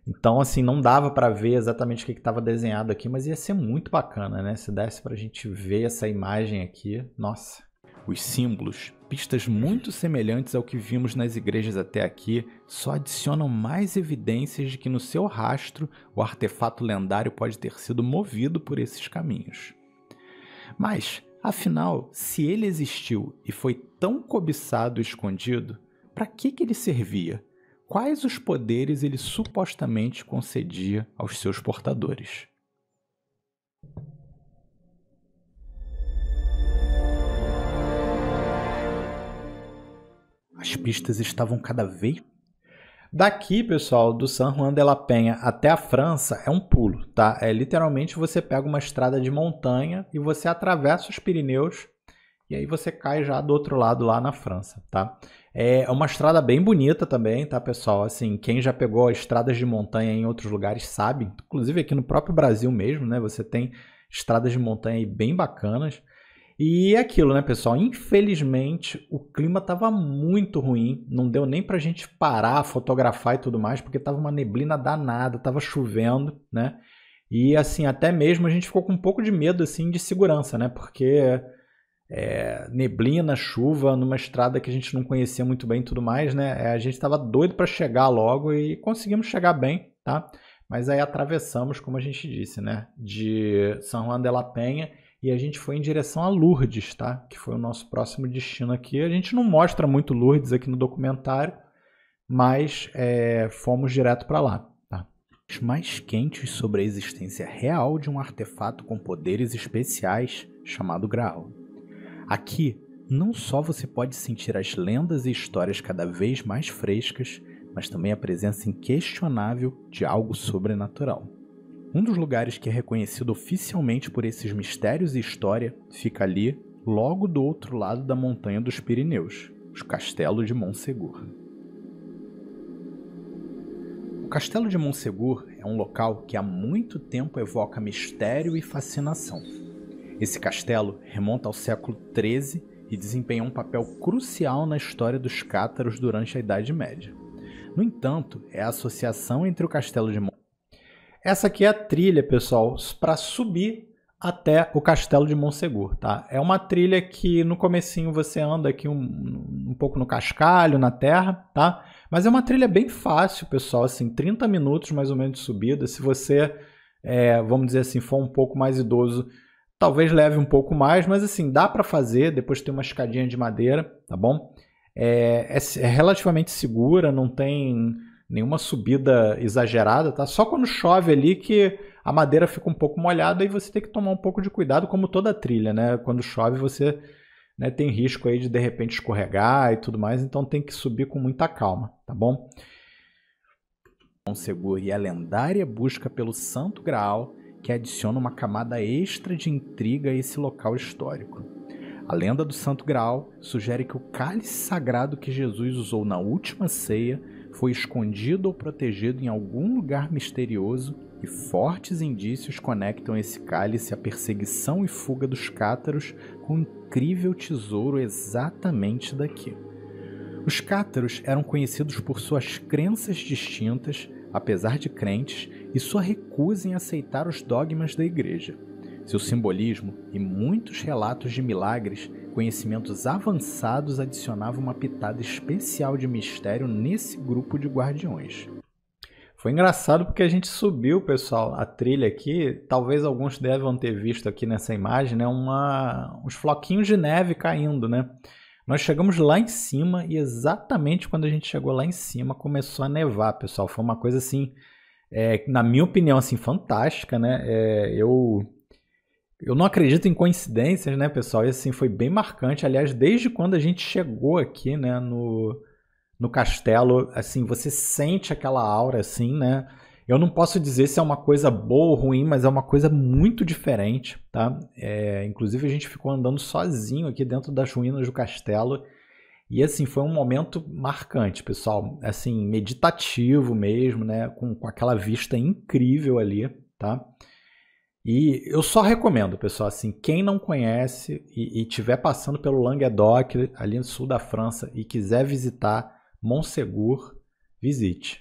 Então, assim, não dava para ver exatamente o que estava desenhado aqui, mas ia ser muito bacana, né? Se desse para a gente ver essa imagem aqui, nossa. Os símbolos, pistas muito semelhantes ao que vimos nas igrejas até aqui, só adicionam mais evidências de que no seu rastro o artefato lendário pode ter sido movido por esses caminhos. Mas, afinal, se ele existiu e foi tão cobiçado e escondido, para que ele servia? Quais os poderes ele supostamente concedia aos seus portadores? As pistas estavam cada vez... Daqui, pessoal, do San Juan de la Penha até a França é um pulo, tá? Literalmente você pega uma estrada de montanha e você atravessa os Pirineus e aí você cai já do outro lado lá na França, tá? É uma estrada bem bonita também, tá, pessoal? Assim, quem já pegou estradas de montanha em outros lugares sabe, inclusive aqui no próprio Brasil mesmo, né? Você tem estradas de montanha aí bem bacanas. E é aquilo, né, pessoal? Infelizmente, o clima estava muito ruim. Não deu nem pra gente parar, fotografar e tudo mais, porque tava uma neblina danada, tava chovendo, né? E, assim, até mesmo a gente ficou com um pouco de medo, assim, de segurança, né? Porque neblina, chuva, numa estrada que a gente não conhecia muito bem e tudo mais, né? A gente tava doido para chegar logo e conseguimos chegar bem, tá? Mas aí atravessamos, como a gente disse, né? De San Juan de la Penha e a gente foi em direção a Lourdes, tá? Que foi o nosso próximo destino aqui. A gente não mostra muito Lourdes aqui no documentário, mas fomos direto para lá, tá? Os mais quentes sobre a existência real de um artefato com poderes especiais chamado Graal. Aqui, não só você pode sentir as lendas e histórias cada vez mais frescas, mas também a presença inquestionável de algo sobrenatural. Um dos lugares que é reconhecido oficialmente por esses mistérios e história fica ali, logo do outro lado da montanha dos Pirineus, o Castelo de Montségur. O Castelo de Montsegur é um local que há muito tempo evoca mistério e fascinação. Esse castelo remonta ao século XIII e desempenhou um papel crucial na história dos cátaros durante a Idade Média. No entanto, é a associação entre o Castelo de Montsegur... Essa aqui é a trilha, pessoal, para subir até o Castelo de Montsegur, tá? É uma trilha que no comecinho você anda aqui um pouco no cascalho, na terra, tá? Mas é uma trilha bem fácil, pessoal, assim, 30 minutos mais ou menos de subida. Se você, vamos dizer assim, for um pouco mais idoso, talvez leve um pouco mais, mas assim, dá para fazer, depois tem uma escadinha de madeira, tá bom? É relativamente segura, não tem nenhuma subida exagerada, tá? Só quando chove ali que a madeira fica um pouco molhada e você tem que tomar um pouco de cuidado, como toda trilha, né? Quando chove você, né, tem risco aí de repente escorregar e tudo mais, então tem que subir com muita calma, tá bom? Montsegur e a lendária busca pelo Santo Graal, que adiciona uma camada extra de intriga a esse local histórico. A lenda do Santo Graal sugere que o cálice sagrado que Jesus usou na última ceia foi escondido ou protegido em algum lugar misterioso, e fortes indícios conectam esse cálice à perseguição e fuga dos cátaros com um incrível tesouro exatamente daqui. Os cátaros eram conhecidos por suas crenças distintas, apesar de crentes, e sua recusa em aceitar os dogmas da igreja. Seu simbolismo e muitos relatos de milagres, conhecimentos avançados adicionavam uma pitada especial de mistério nesse grupo de guardiões. Foi engraçado porque a gente subiu, pessoal, a trilha aqui. Talvez alguns devam ter visto aqui nessa imagem, né, uns floquinhos de neve caindo, né? Nós chegamos lá em cima e exatamente quando a gente chegou lá em cima começou a nevar, pessoal. Foi uma coisa assim, na minha opinião, assim, fantástica, né? Eu não acredito em coincidências, né, pessoal? E assim, foi bem marcante. Aliás, desde quando a gente chegou aqui, né, no castelo, assim, você sente aquela aura, assim, né? Eu não posso dizer se é uma coisa boa ou ruim, mas é uma coisa muito diferente, tá? Inclusive, a gente ficou andando sozinho aqui dentro das ruínas do castelo. E, assim, foi um momento marcante, pessoal. Assim, meditativo mesmo, né? Com aquela vista incrível ali, tá? E eu só recomendo, pessoal, assim, quem não conhece e estiver passando pelo Languedoc, ali no sul da França, e quiser visitar Montsegur, visite.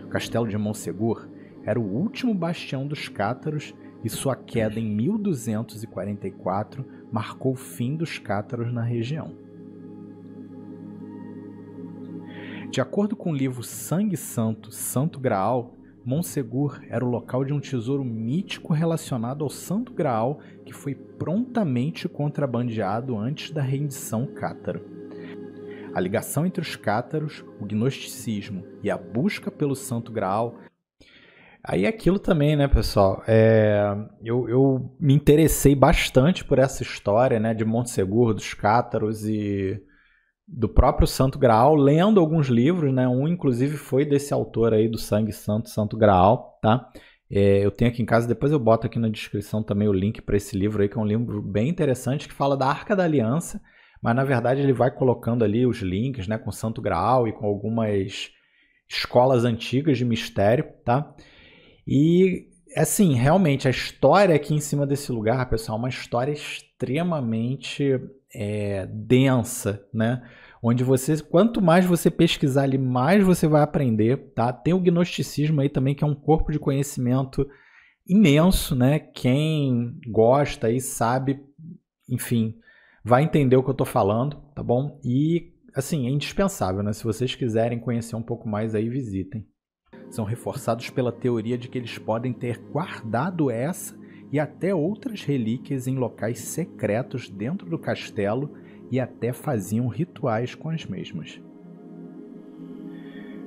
O Castelo de Montsegur era o último bastião dos cátaros e sua queda em 1244 marcou o fim dos cátaros na região. De acordo com o livro Sangue Santo, Santo Graal, Montsegur era o local de um tesouro mítico relacionado ao Santo Graal que foi prontamente contrabandeado antes da rendição cátara. A ligação entre os cátaros, o gnosticismo e a busca pelo Santo Graal. Aí é aquilo também, né, pessoal? Eu me interessei bastante por essa história, né, de Montsegur, dos cátaros e do próprio Santo Graal, lendo alguns livros, né? Um, inclusive, foi desse autor aí do Sangue Santo, Santo Graal, tá? Eu tenho aqui em casa, depois eu boto aqui na descrição também o link para esse livro aí, que é um livro bem interessante, que fala da Arca da Aliança, mas na verdade ele vai colocando ali os links, né, com Santo Graal e com algumas escolas antigas de mistério, tá? E, assim, realmente, a história aqui em cima desse lugar, pessoal, é uma história extremamente densa, né? Onde quanto mais você pesquisar ali, mais você vai aprender, tá? Tem o gnosticismo aí também, que é um corpo de conhecimento imenso, né? Quem gosta e sabe, enfim, vai entender o que eu tô falando, tá bom? E, assim, é indispensável, né? Se vocês quiserem conhecer um pouco mais aí, visitem. São reforçados pela teoria de que eles podem ter guardado essa e até outras relíquias em locais secretos dentro do castelo e até faziam rituais com as mesmas.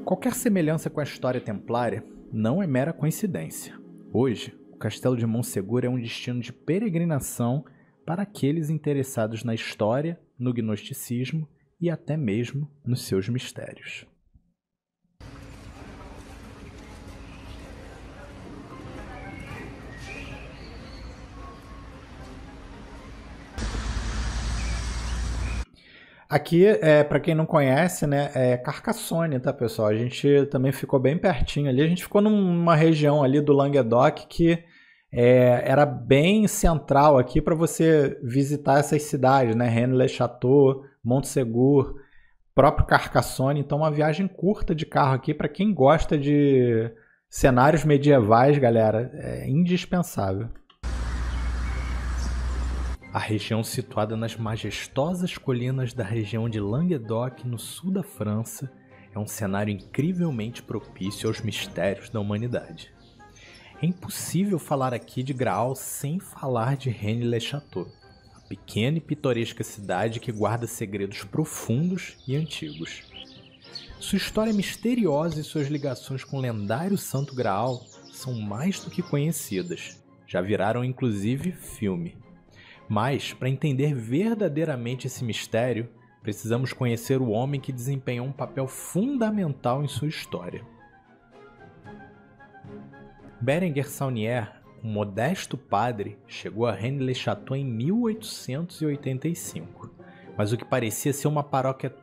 Qualquer semelhança com a história templária não é mera coincidência. Hoje, o Castelo de Montsegur é um destino de peregrinação para aqueles interessados na história, no gnosticismo e até mesmo nos seus mistérios. Aqui, para quem não conhece, né, é Carcassonne, tá, pessoal? A gente também ficou bem pertinho ali. A gente ficou numa região ali do Languedoc que era bem central aqui para você visitar essas cidades, né? Rennes-le-Château, Montségur, próprio Carcassonne. Então, uma viagem curta de carro aqui para quem gosta de cenários medievais, galera, é indispensável. A região situada nas majestosas colinas da região de Languedoc, no sul da França, é um cenário incrivelmente propício aos mistérios da humanidade. É impossível falar aqui de Graal sem falar de Rennes-le-Château, a pequena e pitoresca cidade que guarda segredos profundos e antigos. Sua história misteriosa e suas ligações com o lendário Santo Graal são mais do que conhecidas, já viraram inclusive filme. Mas, para entender verdadeiramente esse mistério, precisamos conhecer o homem que desempenhou um papel fundamental em sua história. Berenguer Saunier, um modesto padre, chegou a Rennes-le-Château em 1885, mas o que parecia ser uma paróquia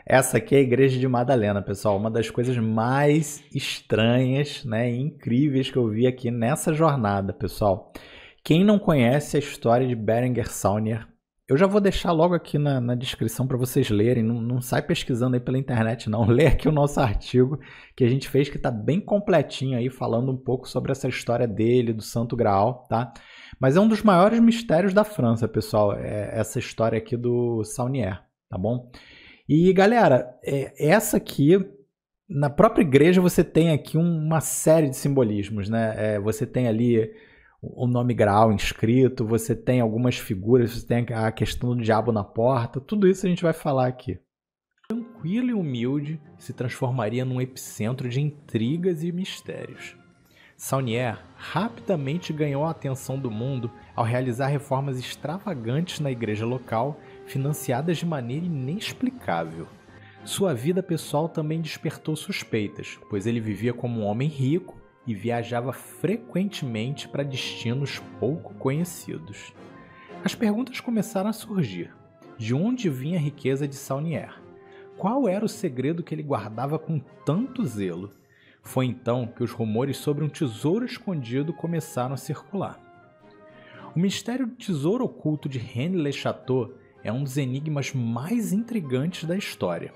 Essa aqui é a Igreja de Madalena, pessoal, uma das coisas mais estranhas, né, e incríveis que eu vi aqui nessa jornada, pessoal. Quem não conhece a história de Berenguer Saunier, eu já vou deixar logo aqui na descrição para vocês lerem, não sai pesquisando aí pela internet não, lê aqui o nosso artigo que a gente fez, que está bem completinho aí, falando um pouco sobre essa história dele, do Santo Graal, tá? Mas é um dos maiores mistérios da França, pessoal, essa história aqui do Saunier, tá bom? E galera, essa aqui, na própria igreja você tem aqui uma série de simbolismos, né? Você tem ali o nome Graal inscrito, você tem algumas figuras, você tem a questão do diabo na porta, tudo isso a gente vai falar aqui. Tranquilo e humilde, se transformaria num epicentro de intrigas e mistérios. Saunier rapidamente ganhou a atenção do mundo ao realizar reformas extravagantes na igreja local, financiadas de maneira inexplicável. Sua vida pessoal também despertou suspeitas, pois ele vivia como um homem rico e viajava frequentemente para destinos pouco conhecidos. As perguntas começaram a surgir. De onde vinha a riqueza de Saunier? Qual era o segredo que ele guardava com tanto zelo? Foi então que os rumores sobre um tesouro escondido começaram a circular. O mistério do tesouro oculto de Rennes-le-Château é um dos enigmas mais intrigantes da história.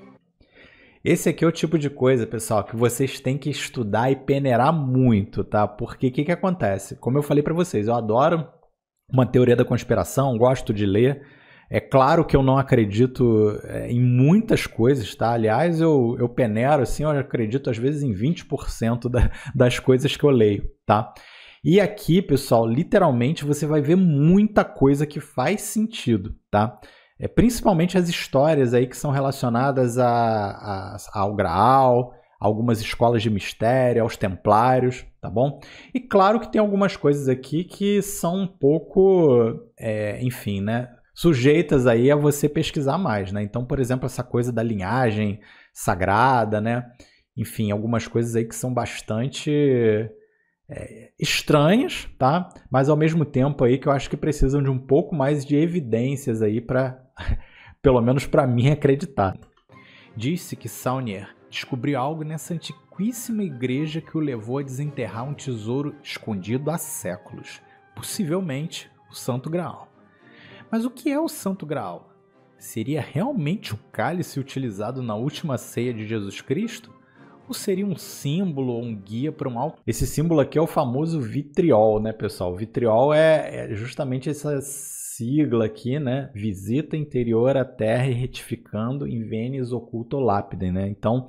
Esse aqui é o tipo de coisa, pessoal, que vocês têm que estudar e peneirar muito, tá? Porque o que acontece? Como eu falei para vocês, eu adoro uma teoria da conspiração, gosto de ler. É claro que eu não acredito em muitas coisas, tá? Aliás, eu peneiro, assim, eu acredito às vezes em 20% das coisas que eu leio, tá? E aqui, pessoal, literalmente você vai ver muita coisa que faz sentido, tá? Principalmente as histórias aí que são relacionadas ao Graal, algumas escolas de mistério, aos templários, tá bom? E claro que tem algumas coisas aqui que são um pouco, enfim, né, sujeitas aí a você pesquisar mais, né? Então, por exemplo, essa coisa da linhagem sagrada, né? Enfim, algumas coisas aí que são bastante estranhas, tá? Mas ao mesmo tempo aí que eu acho que precisam de um pouco mais de evidências aí para, pelo menos para mim, acreditar. Disse que Saunier descobriu algo nessa antiquíssima igreja que o levou a desenterrar um tesouro escondido há séculos, possivelmente o Santo Graal. Mas o que é o Santo Graal? Seria realmente o cálice utilizado na última ceia de Jesus Cristo? Ou seria um símbolo ou um guia para um alto? Esse símbolo aqui é o famoso vitriol, né, pessoal? O vitriol é justamente essa sigla aqui, né? Visita interior à terra e retificando in venis occulto lapidem, né? Então,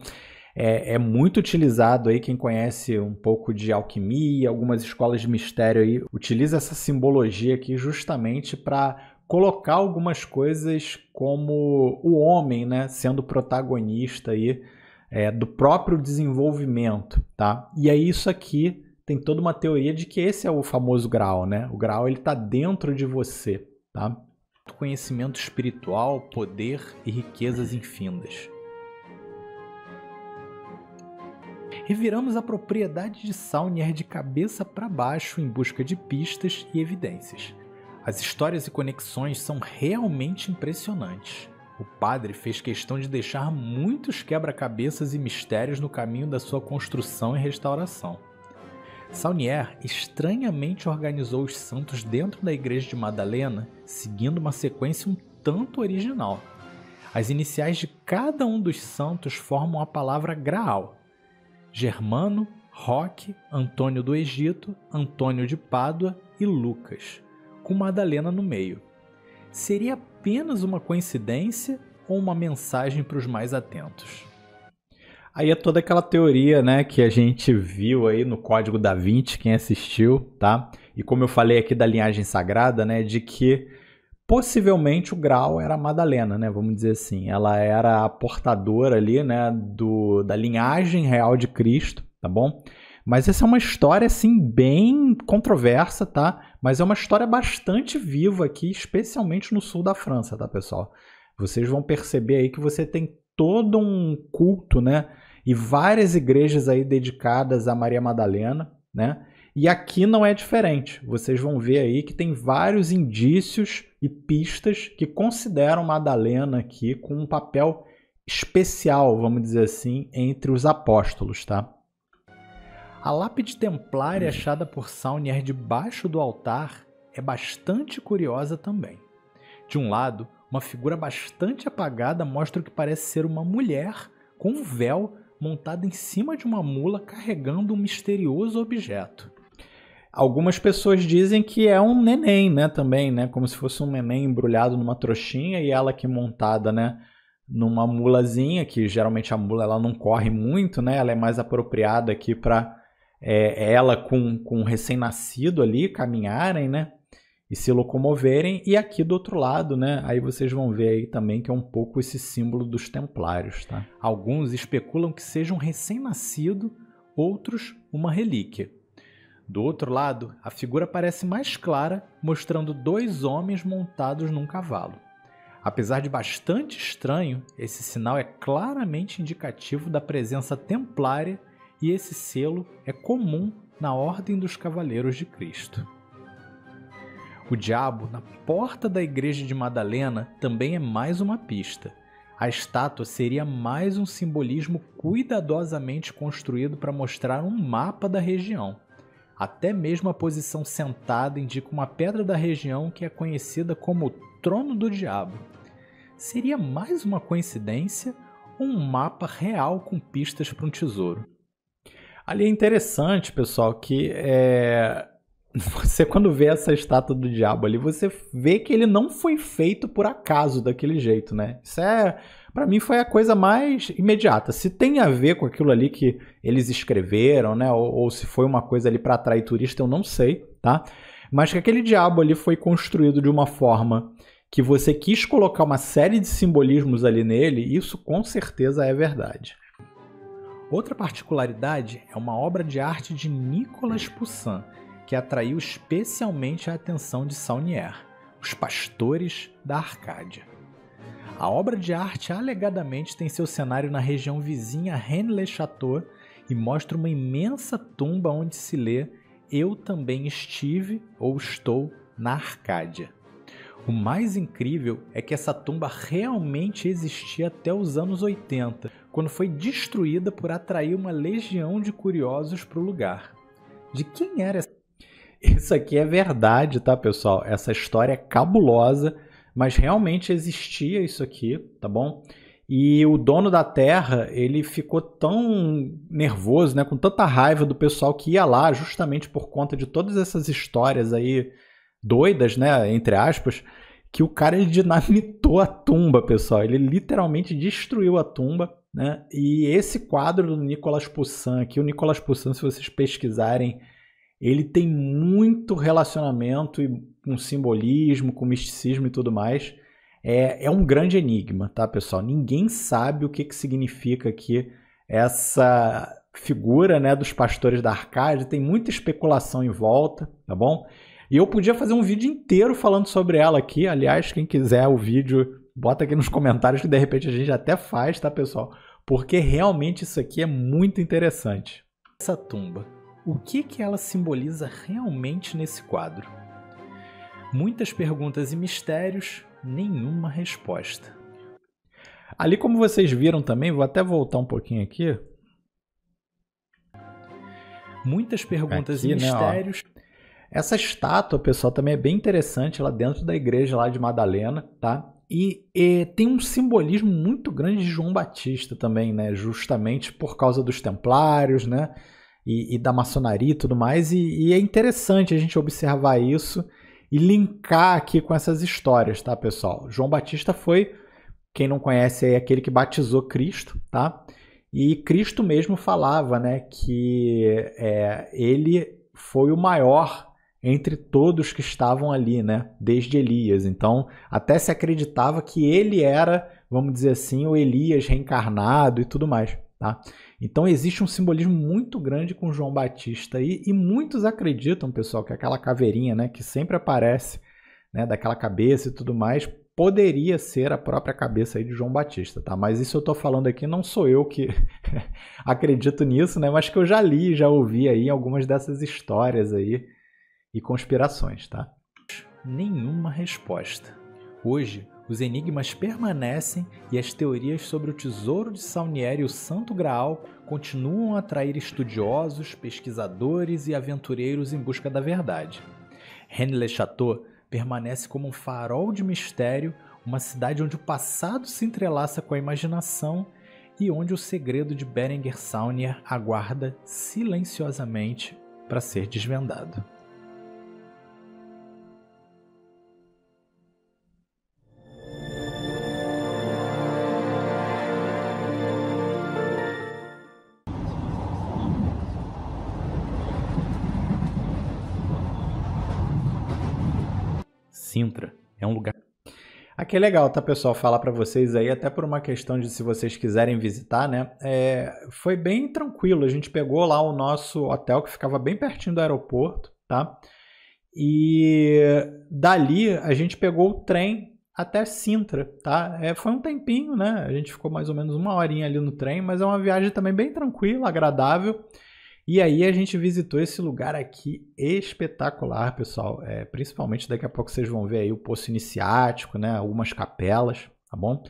é muito utilizado aí, quem conhece um pouco de alquimia, algumas escolas de mistério aí, utiliza essa simbologia aqui justamente para colocar algumas coisas como o homem, né, sendo protagonista aí, do próprio desenvolvimento, tá? E aí isso aqui tem toda uma teoria de que esse é o famoso Graal, né? O Graal, ele está dentro de você, tá? Conhecimento espiritual, poder e riquezas infindas. Reviramos a propriedade de Saunier de cabeça para baixo em busca de pistas e evidências. As histórias e conexões são realmente impressionantes. o padre fez questão de deixar muitos quebra-cabeças e mistérios no caminho da sua construção e restauração. Saunier estranhamente organizou os santos dentro da igreja de Madalena, seguindo uma sequência um tanto original. As iniciais de cada um dos santos formam a palavra Graal: Germano, Roque, Antônio do Egito, Antônio de Pádua e Lucas, com Madalena no meio. Seria apenas uma coincidência ou uma mensagem para os mais atentos? Aí é toda aquela teoria, né, que a gente viu aí no Código da Vinci, quem assistiu, tá? E como eu falei aqui da linhagem sagrada, né, de que possivelmente o Graal era a Madalena, né, vamos dizer assim. Ela era a portadora ali, né, da linhagem real de Cristo, tá bom? Mas essa é uma história, assim, bem controversa, tá? Mas é uma história bastante viva aqui, especialmente no sul da França, tá, pessoal? Vocês vão perceber aí que você tem todo um culto, né? E várias igrejas aí dedicadas a Maria Madalena, né? E aqui não é diferente. Vocês vão ver aí que tem vários indícios e pistas que consideram Madalena aqui com um papel especial, vamos dizer assim, entre os apóstolos, tá? A lápide templária achada por Saunier debaixo do altar é bastante curiosa também. De um lado, uma figura bastante apagada mostra o que parece ser uma mulher com um véu montada em cima de uma mula carregando um misterioso objeto. Algumas pessoas dizem que é um neném, né, também, né, como se fosse um neném embrulhado numa trouxinha e ela aqui montada, né, numa mulazinha, que geralmente a mula ela não corre muito, né, ela é mais apropriada aqui para ela com um recém-nascido ali caminharem, né, e se locomoverem. E aqui do outro lado, né, aí vocês vão ver aí também que é um pouco esse símbolo dos templários, tá? Alguns especulam que seja um recém-nascido, outros uma relíquia. Do outro lado, a figura parece mais clara, mostrando dois homens montados num cavalo. Apesar de bastante estranho, esse sinal é claramente indicativo da presença templária e esse selo é comum na Ordem dos Cavaleiros de Cristo. O diabo, na porta da igreja de Madalena, também é mais uma pista. A estátua seria mais um simbolismo cuidadosamente construído para mostrar um mapa da região. Até mesmo a posição sentada indica uma pedra da região que é conhecida como o Trono do Diabo. Seria mais uma coincidência ou um mapa real com pistas para um tesouro? Ali é interessante, pessoal, que você quando vê essa estátua do diabo ali, você vê que ele não foi feito por acaso daquele jeito, né? Isso para mim foi a coisa mais imediata. Se tem a ver com aquilo ali que eles escreveram, né? Ou se foi uma coisa ali para atrair turista, eu não sei, tá? Mas que aquele diabo ali foi construído de uma forma que você quis colocar uma série de simbolismos ali nele, isso com certeza é verdade. Outra particularidade é uma obra de arte de Nicolas Poussin, que atraiu especialmente a atenção de Saunier, Os Pastores da Arcádia. A obra de arte alegadamente tem seu cenário na região vizinha Rennes-le-Château e mostra uma imensa tumba onde se lê "Eu também estive ou estou na Arcádia". O mais incrível é que essa tumba realmente existia até os anos 80, quando foi destruída por atrair uma legião de curiosos para o lugar. De quem era essa? Isso aqui é verdade, tá, pessoal? Essa história é cabulosa, mas realmente existia isso aqui, tá bom? E o dono da terra, ele ficou tão nervoso, né, com tanta raiva do pessoal que ia lá, justamente por conta de todas essas histórias aí doidas, né, entre aspas, que o cara ele dinamitou a tumba, pessoal. Ele literalmente destruiu a tumba, né? E esse quadro do Nicolas Poussin aqui, o Nicolas Poussin, se vocês pesquisarem, ele tem muito relacionamento com simbolismo, com misticismo e tudo mais. É um grande enigma, tá, pessoal? Ninguém sabe o que significa aqui essa figura, né, dos pastores da Arcádia. Tem muita especulação em volta, tá bom? E eu podia fazer um vídeo inteiro falando sobre ela aqui. Aliás, quem quiser o vídeo, bota aqui nos comentários que de repente a gente até faz, tá, pessoal? Porque realmente isso aqui é muito interessante. Essa tumba, o que ela simboliza realmente nesse quadro? Muitas perguntas e mistérios, nenhuma resposta. Ali, como vocês viram também, vou até voltar um pouquinho aqui. Muitas perguntas aqui, e mistérios. Né, essa estátua, pessoal, também é bem interessante lá dentro da igreja lá de Madalena, tá? E tem um simbolismo muito grande de João Batista também, né? Justamente por causa dos templários, né? E da maçonaria e tudo mais. E é interessante a gente observar isso e linkar aqui com essas histórias, tá, pessoal? João Batista foi, quem não conhece, é aquele que batizou Cristo, tá? E Cristo mesmo falava, né, que ele foi o maior entre todos que estavam ali, né, desde Elias. Então, até se acreditava que ele era, vamos dizer assim, o Elias reencarnado e tudo mais, tá? Então, existe um simbolismo muito grande com João Batista aí, e muitos acreditam, pessoal, que aquela caveirinha, né, que sempre aparece, né, daquela cabeça e tudo mais, poderia ser a própria cabeça aí de João Batista, tá? Mas isso eu tô falando aqui, não sou eu que acredito nisso, né? Mas que eu já li, já ouvi aí algumas dessas histórias aí e conspirações, tá? Nenhuma resposta. Hoje, os enigmas permanecem e as teorias sobre o tesouro de Saunier e o Santo Graal continuam a atrair estudiosos, pesquisadores e aventureiros em busca da verdade. Rennes-le-Château permanece como um farol de mistério, uma cidade onde o passado se entrelaça com a imaginação e onde o segredo de Berenguer Saunier aguarda silenciosamente para ser desvendado. Sintra é um lugar... Aqui é legal, tá, pessoal? Falar para vocês aí, até por uma questão de se vocês quiserem visitar, né? Foi bem tranquilo. A gente pegou lá o nosso hotel, que ficava bem pertinho do aeroporto, tá? E dali a gente pegou o trem até Sintra, tá? Foi um tempinho, né? A gente ficou mais ou menos uma horinha ali no trem, mas é uma viagem também bem tranquila, agradável. E aí a gente visitou esse lugar aqui espetacular, pessoal. Principalmente daqui a pouco vocês vão ver aí o Poço Iniciático, né? Algumas capelas, tá bom?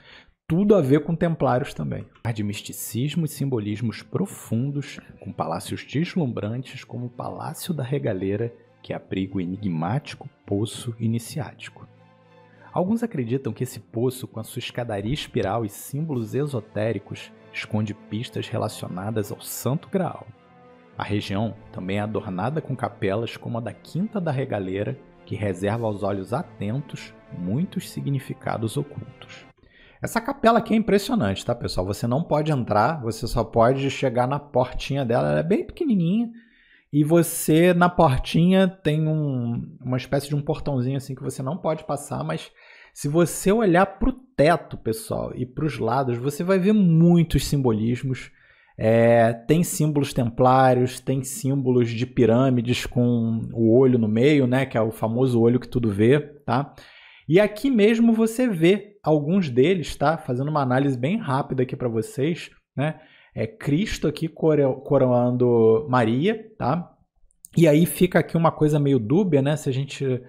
Tudo a ver com templários também. De misticismo e simbolismos profundos, com palácios deslumbrantes como o Palácio da Regaleira, que abriga o enigmático Poço Iniciático. Alguns acreditam que esse poço, com a sua escadaria espiral e símbolos esotéricos, esconde pistas relacionadas ao Santo Graal. A região também é adornada com capelas como a da Quinta da Regaleira, que reserva aos olhos atentos muitos significados ocultos. Essa capela aqui é impressionante, tá, pessoal? Você não pode entrar, você só pode chegar na portinha dela, ela é bem pequenininha, e você, na portinha, tem uma espécie de um portãozinho assim que você não pode passar, mas se você olhar para o teto, pessoal, e para os lados, você vai ver muitos simbolismos. Tem símbolos templários, tem símbolos de pirâmides com o olho no meio, né, que é o famoso olho que tudo vê, tá? E aqui mesmo você vê alguns deles, tá? Fazendo uma análise bem rápida aqui para vocês, né? Cristo aqui coroando Maria, tá? E aí fica aqui uma coisa meio dúbia, né? Se a gente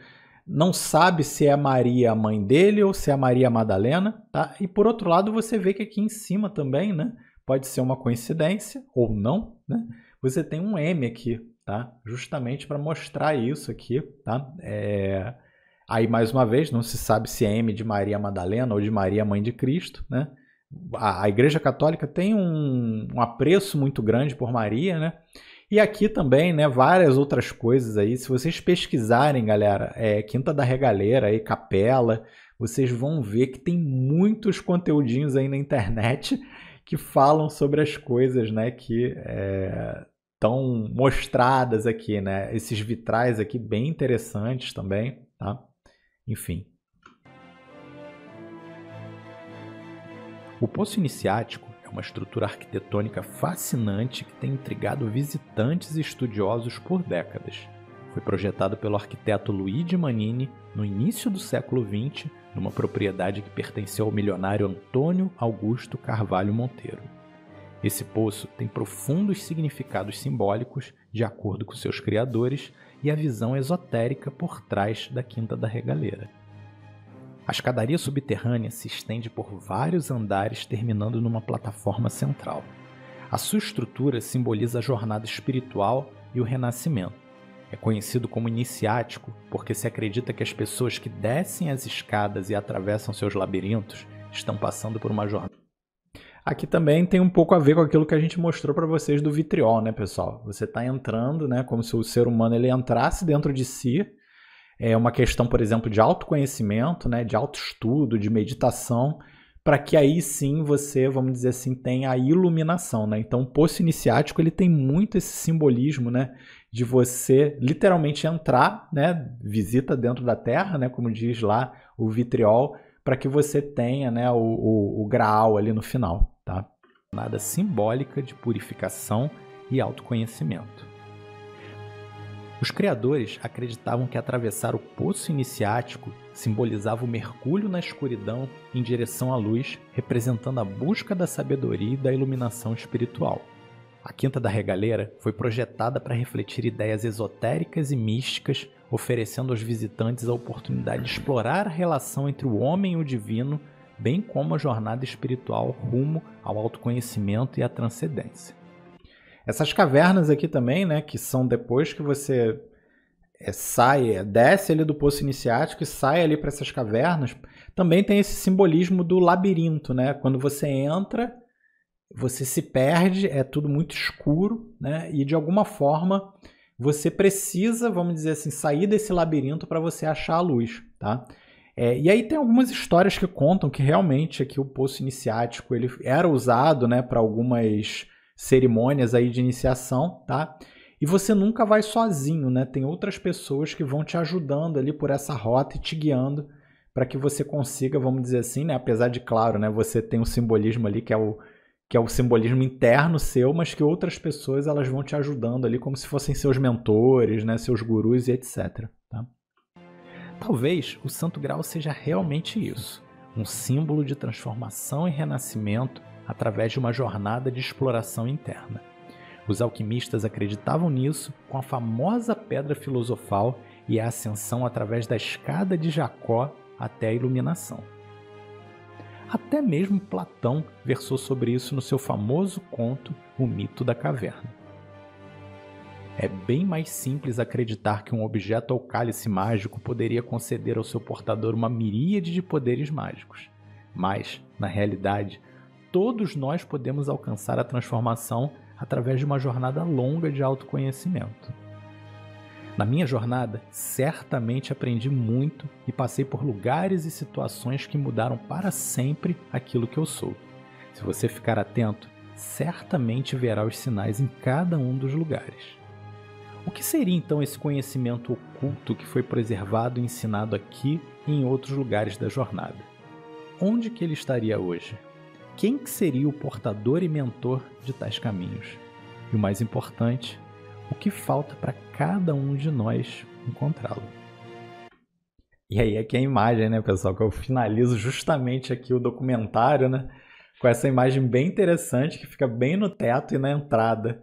não sabe se é Maria a mãe dele ou se é Maria Madalena, tá? E por outro lado você vê que aqui em cima também, né? Pode ser uma coincidência ou não, né? Você tem um M aqui, tá? Justamente para mostrar isso aqui, tá? Aí, mais uma vez, não se sabe se é M de Maria Madalena ou de Maria Mãe de Cristo, né? A Igreja Católica tem um apreço muito grande por Maria, né? E aqui também, né, várias outras coisas aí. Se vocês pesquisarem, galera, Quinta da Regaleira, aí, capela, vocês vão ver que tem muitos conteúdinhos aí na internet que falam sobre as coisas, né, que estão mostradas aqui, né? Esses vitrais aqui bem interessantes também, tá? Enfim. O Poço Iniciático é uma estrutura arquitetônica fascinante que tem intrigado visitantes e estudiosos por décadas. Foi projetado pelo arquiteto Luigi Manini no início do século XX, numa propriedade que pertenceu ao milionário Antônio Augusto Carvalho Monteiro. Esse poço tem profundos significados simbólicos, de acordo com seus criadores, e a visão esotérica por trás da Quinta da Regaleira. A escadaria subterrânea se estende por vários andares, terminando numa plataforma central. A sua estrutura simboliza a jornada espiritual e o renascimento. É conhecido como iniciático porque se acredita que as pessoas que descem as escadas e atravessam seus labirintos estão passando por uma jornada. Aqui também tem um pouco a ver com aquilo que a gente mostrou para vocês do vitriol, né, pessoal? Você está entrando, né, como se o ser humano ele entrasse dentro de si. É uma questão, por exemplo, de autoconhecimento, né, de autoestudo, de meditação, para que aí sim você, vamos dizer assim, tenha a iluminação, né? Então, o poço iniciático ele tem muito esse simbolismo, né, de você literalmente entrar, né, visita dentro da terra, né, como diz lá o vitriol, para que você tenha, né, o graal ali no final, tá? Nada simbólica de purificação e autoconhecimento. Os criadores acreditavam que atravessar o poço iniciático simbolizava o mergulho na escuridão em direção à luz, representando a busca da sabedoria e da iluminação espiritual. A Quinta da Regaleira foi projetada para refletir ideias esotéricas e místicas, oferecendo aos visitantes a oportunidade de explorar a relação entre o homem e o divino, bem como a jornada espiritual rumo ao autoconhecimento e à transcendência. Essas cavernas aqui também, né, que são depois que você desce ali do poço iniciático e sai ali para essas cavernas, também tem esse simbolismo do labirinto, né? Quando você entra, você se perde, é tudo muito escuro, né? E de alguma forma você precisa, vamos dizer assim, sair desse labirinto para você achar a luz, tá? E aí tem algumas histórias que contam que realmente aqui o poço iniciático ele era usado, né, para algumas cerimônias aí de iniciação, tá? E você nunca vai sozinho, né? Tem outras pessoas que vão te ajudando ali por essa rota e te guiando para que você consiga, vamos dizer assim, né? Apesar de, claro, né, você tem um simbolismo ali que é o simbolismo interno seu, mas que outras pessoas elas vão te ajudando ali como se fossem seus mentores, né, seus gurus e etc, tá? Talvez o Santo Graal seja realmente isso, um símbolo de transformação e renascimento através de uma jornada de exploração interna. Os alquimistas acreditavam nisso com a famosa pedra filosofal e a ascensão através da escada de Jacó até a iluminação. Até mesmo Platão versou sobre isso no seu famoso conto O Mito da Caverna. É bem mais simples acreditar que um objeto ou cálice mágico poderia conceder ao seu portador uma miríade de poderes mágicos. Mas, na realidade, todos nós podemos alcançar a transformação através de uma jornada longa de autoconhecimento. Na minha jornada, certamente aprendi muito e passei por lugares e situações que mudaram para sempre aquilo que eu sou. Se você ficar atento, certamente verá os sinais em cada um dos lugares. O que seria então esse conhecimento oculto que foi preservado e ensinado aqui e em outros lugares da jornada? Onde que ele estaria hoje? Quem que seria o portador e mentor de tais caminhos? E o mais importante, o que falta para cada um de nós encontrá-lo? E aí aqui a imagem, né, pessoal, que eu finalizo justamente aqui o documentário, né, com essa imagem bem interessante que fica bem no teto e na entrada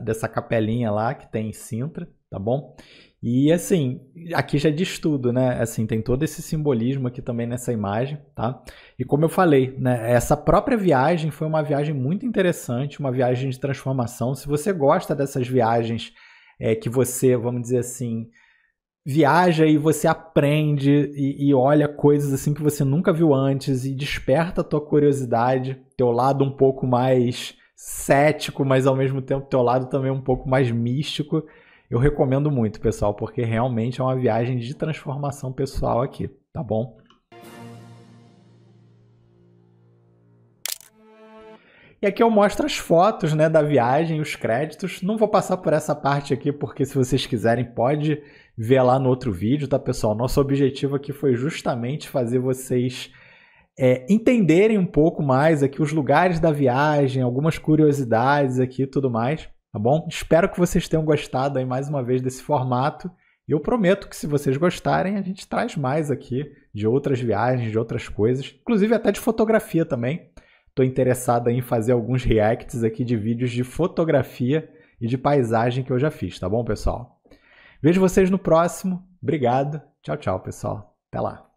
dessa capelinha lá que tem em Sintra, tá bom? E assim, aqui já diz tudo, né? Assim, tem todo esse simbolismo aqui também nessa imagem, tá? E como eu falei, né? Essa própria viagem foi uma viagem muito interessante, uma viagem de transformação. Se você gosta dessas viagens que você, vamos dizer assim, viaja e você aprende e olha coisas assim que você nunca viu antes e desperta a tua curiosidade, teu lado um pouco mais cético, mas ao mesmo tempo teu lado também um pouco mais místico, eu recomendo muito, pessoal, porque realmente é uma viagem de transformação pessoal aqui, tá bom? E aqui eu mostro as fotos, né, da viagem, os créditos. Não vou passar por essa parte aqui, porque se vocês quiserem, pode ver lá no outro vídeo, tá, pessoal? Nosso objetivo aqui foi justamente fazer vocês entenderem um pouco mais aqui os lugares da viagem, algumas curiosidades aqui e tudo mais. Tá bom? Espero que vocês tenham gostado aí mais uma vez desse formato. E eu prometo que se vocês gostarem, a gente traz mais aqui de outras viagens, de outras coisas. Inclusive até de fotografia também. Estou interessado em fazer alguns reacts aqui de vídeos de fotografia e de paisagem que eu já fiz, tá bom, pessoal? Vejo vocês no próximo. Obrigado. Tchau, tchau, pessoal. Até lá.